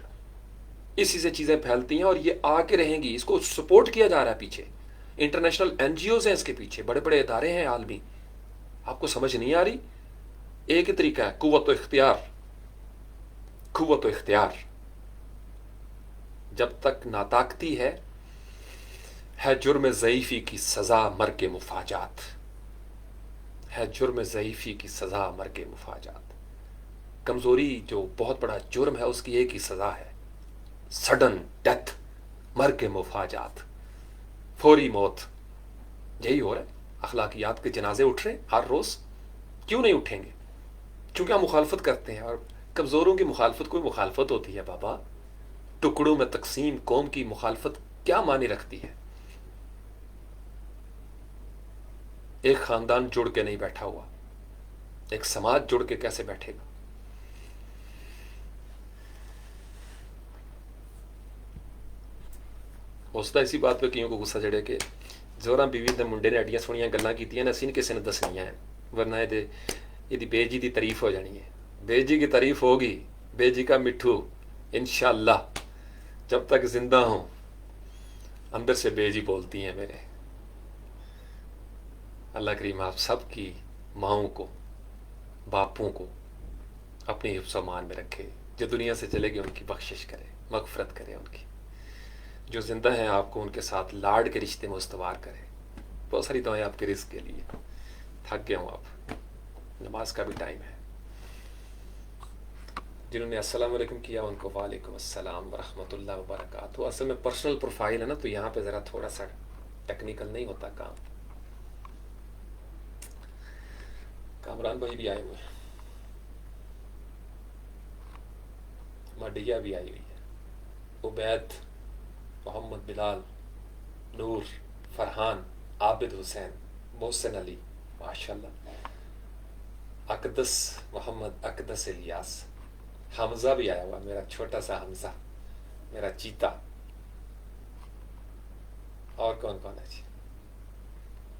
اسی سے چیزیں پھیلتی ہیں اور یہ آگے رہیں گی. اس کو سپورٹ کیا جا رہا ہے پیچھے، انٹرنیشنل این جی اوز ہیں اس کے پیچھے، بڑے بڑے ادارے ہیں عالمی. آپ کو سمجھ نہیں آ رہی؟ ایک ہی طریقہ ہے، قوت و اختیار. قوت و اختیار. جب تک ناطاقتی ہے جرم ضعیفی کی سزا مرگ مفاجات. ہے جرم ضعیفی کی سزا مرگ مفاجات. کمزوری جو بہت بڑا جرم ہے اس کی ایک ہی سزا ہے، سڈن ڈیتھ، مرگ مفاجات، فوری موت. یہی ہو رہا ہے. اخلاقیات کے جنازے اٹھ رہے ہیں ہر روز. کیوں نہیں اٹھیں گے؟ چونکہ ہم مخالفت کرتے ہیں. اور کمزوروں کی مخالفت کوئی مخالفت ہوتی ہے بابا؟ ٹکڑوں میں تقسیم قوم کی مخالفت کیا معنی رکھتی ہے؟ ایک خاندان جڑ کے نہیں بیٹھا ہوا، ایک سماج جڑ کے کیسے بیٹھے گا؟ ہوستا اسی بات پہ کئیوں کو غصہ چڑھے کہ زوراں بیوی دے منڈے نے ایڈیاں سونیاں گلاں کیتیاں نے، اسی نے کسی نے دسنیاں ہیں، ورنہ یہ بے جی دی تعریف ہو جانی ہے. بے جی کی تعریف ہوگی، بے جی کا مٹھو، انشاءاللہ. جب تک زندہ ہوں اندر سے بے جی بولتی ہیں میرے. اللہ کریم آپ سب کی ماؤں کو، باپوں کو اپنی حفظ و امان میں رکھے. جو دنیا سے چلے گئے ان کی بخشش کرے، مغفرت کرے. ان کی جو زندہ ہیں آپ کو ان کے ساتھ لاڈ کے رشتے میں استوار کرے. بہت ساری دعائیں آپ کے رزق کے لیے. تھک گیا ہوں، آپ نماز کا بھی ٹائم ہے. جنہوں نے السلام علیکم کیا ان کو وعلیکم السلام ورحمۃ اللہ وبرکاتہ. اصل میں پرسنل پروفائل ہے نا، تو یہاں پہ ذرا تھوڑا سا ٹیکنیکل نہیں ہوتا کام. کامران بھائی بھی آئے ہوئے ہیں، مڈیا بھی آئی ہوئی ہے، عبید، محمد بلال، نور، فرحان، عابد حسین، محسن علی، ماشاءاللہ، اقدس محمد، اقدس الیاس، حمزہ بھی آیا ہوا، میرا چھوٹا سا حمزہ، میرا چیتا. اور کون کون ہے جی؟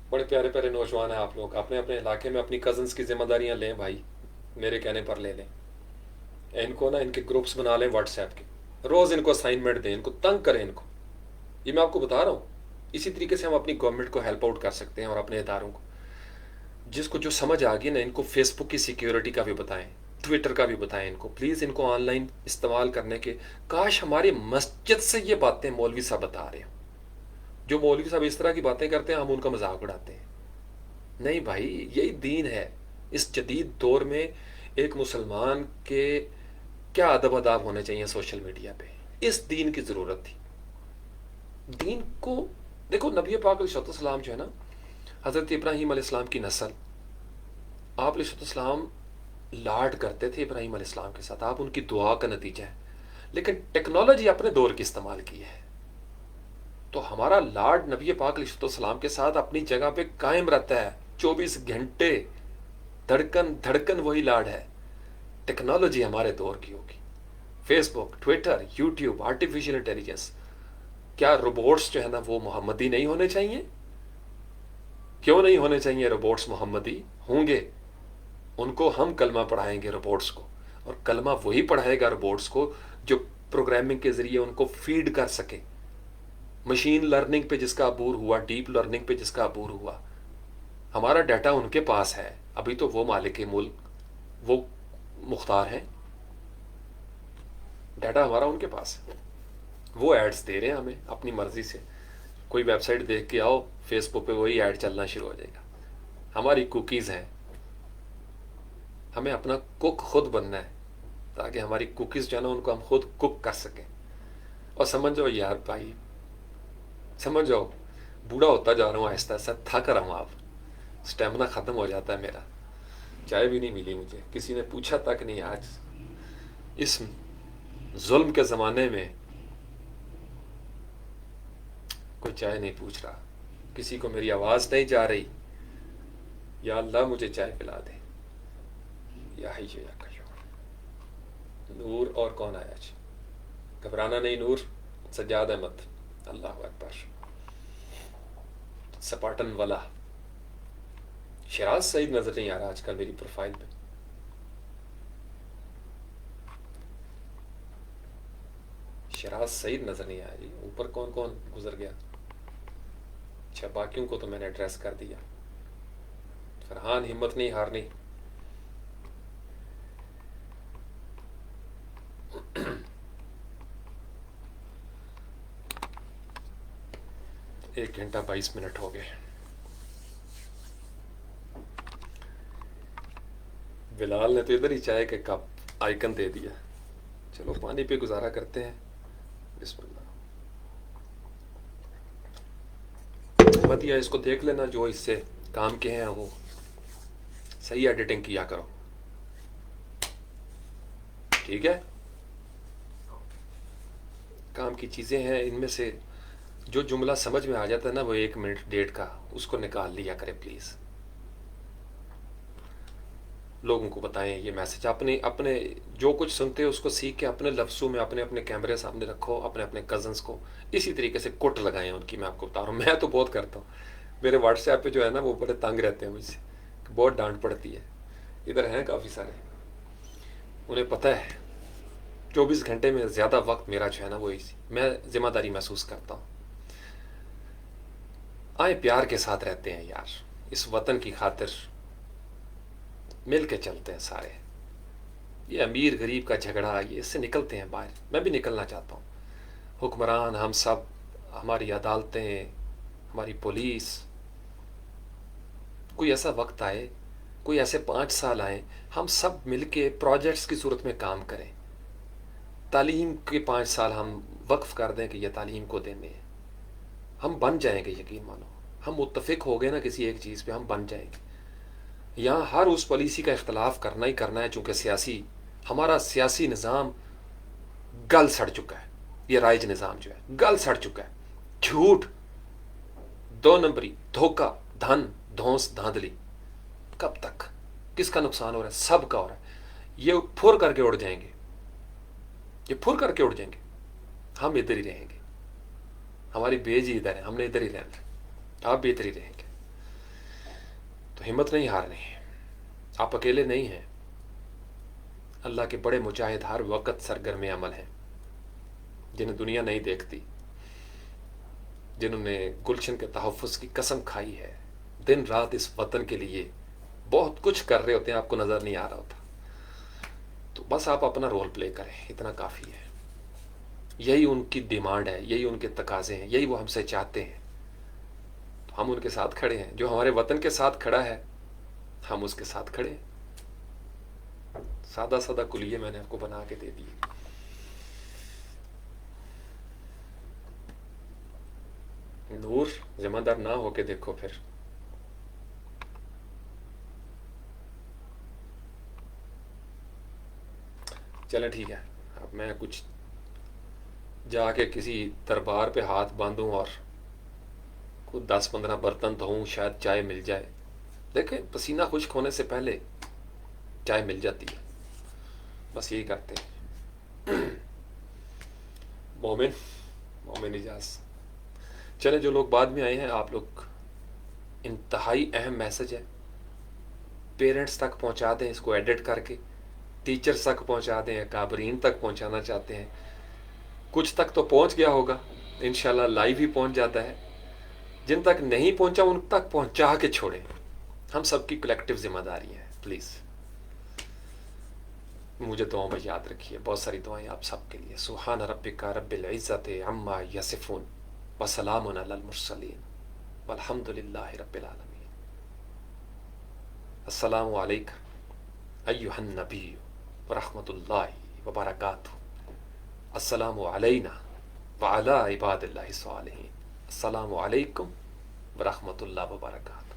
بڑے پیارے پیارے نوجوان ہیں آپ لوگ. اپنے اپنے علاقے میں اپنی کزنس کی ذمہ داریاں لیں بھائی، میرے کہنے پر لے لیں. ان کو نا ان کے گروپس بنا لیں واٹس ایپ کے، روز ان کو اسائنمنٹ دیں، ان کو تنگ کریں ان کو. یہ میں آپ کو بتا رہا ہوں. اسی طریقے سے ہم اپنی گورنمنٹ کو ہیلپ آؤٹ کر سکتے ہیں اور اپنے اداروں کو. جس کو جو سمجھ آ گئی نا، ان کو فیس بک کی سیکیورٹی کا بھی بتائیں، ٹویٹر کا بھی بتائیں ان کو. پلیز ان کو آن لائن استعمال کرنے کے. کاش ہماری مسجد سے یہ باتیں مولوی صاحب بتا رہے ہیں. جو مولوی صاحب اس طرح کی باتیں کرتے ہیں ہم ان کا مذاق اڑاتے ہیں. نہیں بھائی، یہی دین ہے. اس جدید دور میں ایک مسلمان کے کیا ادب آداب ہونے چاہیے سوشل میڈیا پہ، اس دین کی ضرورت تھی. دین کو دیکھو، نبی پاک علیہ السلام جو ہے نا، حضرت ابراہیم علیہ السلام کی نسل، آپ علیہ السلام لاڈ کرتے تھے ابراہیم علیہ السلام کے ساتھ، آپ ان کی دعا کا نتیجہ ہے، لیکن ٹیکنالوجی اپنے دور کی استعمال کی ہے. تو ہمارا لاڈ نبی پاک علیہ السلام کے ساتھ اپنی جگہ پہ قائم رہتا ہے 24 گھنٹے، دھڑکن دھڑکن وہی لاڈ ہے. ٹیکنالوجی ہمارے دور کی ہوگی، فیس بک، ٹویٹر، یوٹیوب، آرٹیفیشیل انٹیلیجنس. کیا روبوٹس جو ہے نا وہ محمدی نہیں ہونے چاہیے؟ کیوں نہیں ہونے چاہیے روبوٹس محمدی؟ ہوں گے. ان کو ہم کلمہ پڑھائیں گے روبوٹس کو، اور کلمہ وہی پڑھائے گا روبوٹس کو جو پروگرامنگ کے ذریعے ان کو فیڈ کر سکے. مشین لرننگ پہ جس کا عبور ہوا، ڈیپ لرننگ پہ جس کا عبور ہوا، ہمارا ڈیٹا ان کے پاس ہے. ابھی تو وہ مالک ملک، وہ مختار ہیں، ڈیٹا ہمارا ان کے پاس ہے. وہ ایڈز دے رہے ہیں ہمیں اپنی مرضی سے. کوئی ویب سائٹ دیکھ کے آؤ، فیس بک پہ وہی ایڈ چلنا شروع ہو جائے گا. ہماری کوکیز ہیں، ہمیں اپنا کک خود بننا ہے تاکہ ہماری کوکیز جو ہے نا ان کو ہم خود کک کر سکیں. اور سمجھ جاؤ یار بھائی، سمجھ جاؤ بوڑھا ہوتا جا رہا ہوں آہستہ آہستہ، تھک رہا ہوں. آپ اسٹیمنا ختم ہو جاتا ہے میرا. چائے بھی نہیں ملی مجھے، کسی نے پوچھا تک نہیں. آج اس ظلم کے زمانے میں کوئی چائے نہیں پوچھ رہا، کسی کو میری آواز نہیں جا رہی. یا اللہ مجھے چائے پلا دے. یا حی یا قیوم. نور اور کون آیا آج؟ گھبرانا نہیں نور، سجاد احمد. اللہ اکبر. سپاٹن والا شراز سعید نظر نہیں آ رہا آج کل میری پروفائل پہ. شراز سعید نظر نہیں آیا جی. اوپر کون کون گزر گیا؟ اچھا باقیوں کو تو میں نے ایڈریس کر دیا. فرحان ہمت نہیں ہارنی. ایک گھنٹہ 22 منٹ ہو گئے. بلال نے تو ادھر ہی چائے کے کپ آئیکن دے دیا. چلو پانی پہ گزارا کرتے ہیں. بسم اللہ. مدیہ اس کو دیکھ لینا، جو اس سے کام کے ہیں وہ صحیح ایڈیٹنگ کیا کرو، ٹھیک ہے؟ کام کی چیزیں ہیں، ان میں سے جو جملہ سمجھ میں آ جاتا ہے نا وہ 1 منٹ 1.5 کا، اس کو نکال لیا کرے پلیز. لوگوں کو بتائیں یہ میسج. اپنے جو کچھ سنتے ہو اس کو سیکھ کے اپنے لفظوں میں اپنے اپنے کیمرے سامنے رکھو، اپنے کزنس کو اسی طریقے سے کٹ لگائیں ان کی. میں آپ کو بتا رہا ہوں، میں تو بہت کرتا ہوں. میرے واٹس ایپ پہ جو ہے نا وہ بڑے تنگ رہتے ہیں مجھ سے، بہت ڈانٹ پڑتی ہے. ادھر ہیں کافی سارے، انہیں پتہ ہے 24 گھنٹے میں زیادہ وقت میرا جو ہے نا وہ اسی میں ذمہ داری محسوس کرتا ہوں. آئیں پیار کے ساتھ رہتے ہیں یار، اس وطن کی خاطر مل کے چلتے ہیں سارے. یہ امیر غریب کا جھگڑا، یہ اس سے نکلتے ہیں باہر. میں بھی نکلنا چاہتا ہوں. حکمران ہم سب، ہماری عدالتیں، ہماری پولیس، کوئی ایسا وقت آئے، کوئی ایسے 5 سال آئیں ہم سب مل کے پروجیکٹس کی صورت میں کام کریں. تعلیم کے 5 سال ہم وقف کر دیں کہ یہ تعلیم کو دینے ہیں. ہم بن جائیں گے، یقین مانو. ہم متفق ہو گئے نا کسی ایک چیز پہ، ہم بن جائیں گے. یہاں ہر اس پالیسی کا اختلاف کرنا ہی کرنا ہے، چونکہ ہمارا سیاسی نظام گل سڑ چکا ہے. یہ رائج نظام جو ہے گل سڑ چکا ہے. جھوٹ، 2 نمبری، دھوکہ، دھن، دھونس، دھاندلی. کب تک؟ کس کا نقصان ہو رہا ہے؟ سب کا ہو رہا ہے. یہ پھر کر کے اڑ جائیں گے، یہ پھر کر کے اڑ جائیں گے. ہم ادھر ہی رہیں گے. ہماری بیج ہی ادھر ہے، ہم نے ادھر ہی رہنا ہے. آپ بھی ادھر ہی رہیں گے. تو ہمت نہیں ہارنی. آپ اکیلے نہیں ہیں. اللہ کے بڑے مجاہد ہر وقت سرگرم عمل ہیں، جنہیں دنیا نہیں دیکھتی، جنہوں نے گلشن کے تحفظ کی قسم کھائی ہے. دن رات اس وطن کے لیے بہت کچھ کر رہے ہوتے ہیں، آپ کو نظر نہیں آ رہا ہوتا. تو بس آپ اپنا رول پلے کریں، اتنا کافی ہے. یہی ان کی ڈیمانڈ ہے، یہی ان کے تقاضے ہیں، یہی وہ ہم سے چاہتے ہیں. تو ہم ان کے ساتھ کھڑے ہیں. جو ہمارے وطن کے ساتھ کھڑا ہے ہم اس کے ساتھ کھڑے ہیں. سادہ سادہ کلیے میں نے آپ کو بنا کے دے دیے. نور ذمہ دار نہ ہو کے دیکھو پھر. چلے ٹھیک ہے، اب میں کچھ جا کے کسی دربار پہ ہاتھ باندھوں اور کچھ 10-15 برتن دھوؤں، شاید چائے مل جائے. دیکھیں پسینہ خشک ہونے سے پہلے چائے مل جاتی ہے. بس یہی کرتے ہیں. مومن مومن اجاز. چلیں جو لوگ بعد میں آئے ہیں، آپ لوگ انتہائی اہم میسج ہے، پیرنٹس تک پہنچا دیں اس کو ایڈٹ کر کے، ٹیچرز تک پہنچا دیں، اکابرین تک پہنچانا چاہتے ہیں. کچھ تک تو پہنچ گیا ہوگا، انشاءاللہ لائیو ہی پہنچ جاتا ہے. جن تک نہیں پہنچا ان تک پہنچا کے چھوڑیں. ہم سب کی کلیکٹیو ذمہ داری ہے. پلیز مجھے دعاؤں میں یاد رکھیے. بہت ساری دعائیں آپ سب کے لیے. سبحان ربک رب العزت عما یصفون وسلام علی المرسلین والحمد للہ رب العالمین. السلام علیکم ایہا النبی ورحمۃ اللہ وبرکاتہ. السلام علینا وعلی عباد اللہ الصالحین. السلام علیکم ورحمۃ اللہ وبرکاتہ.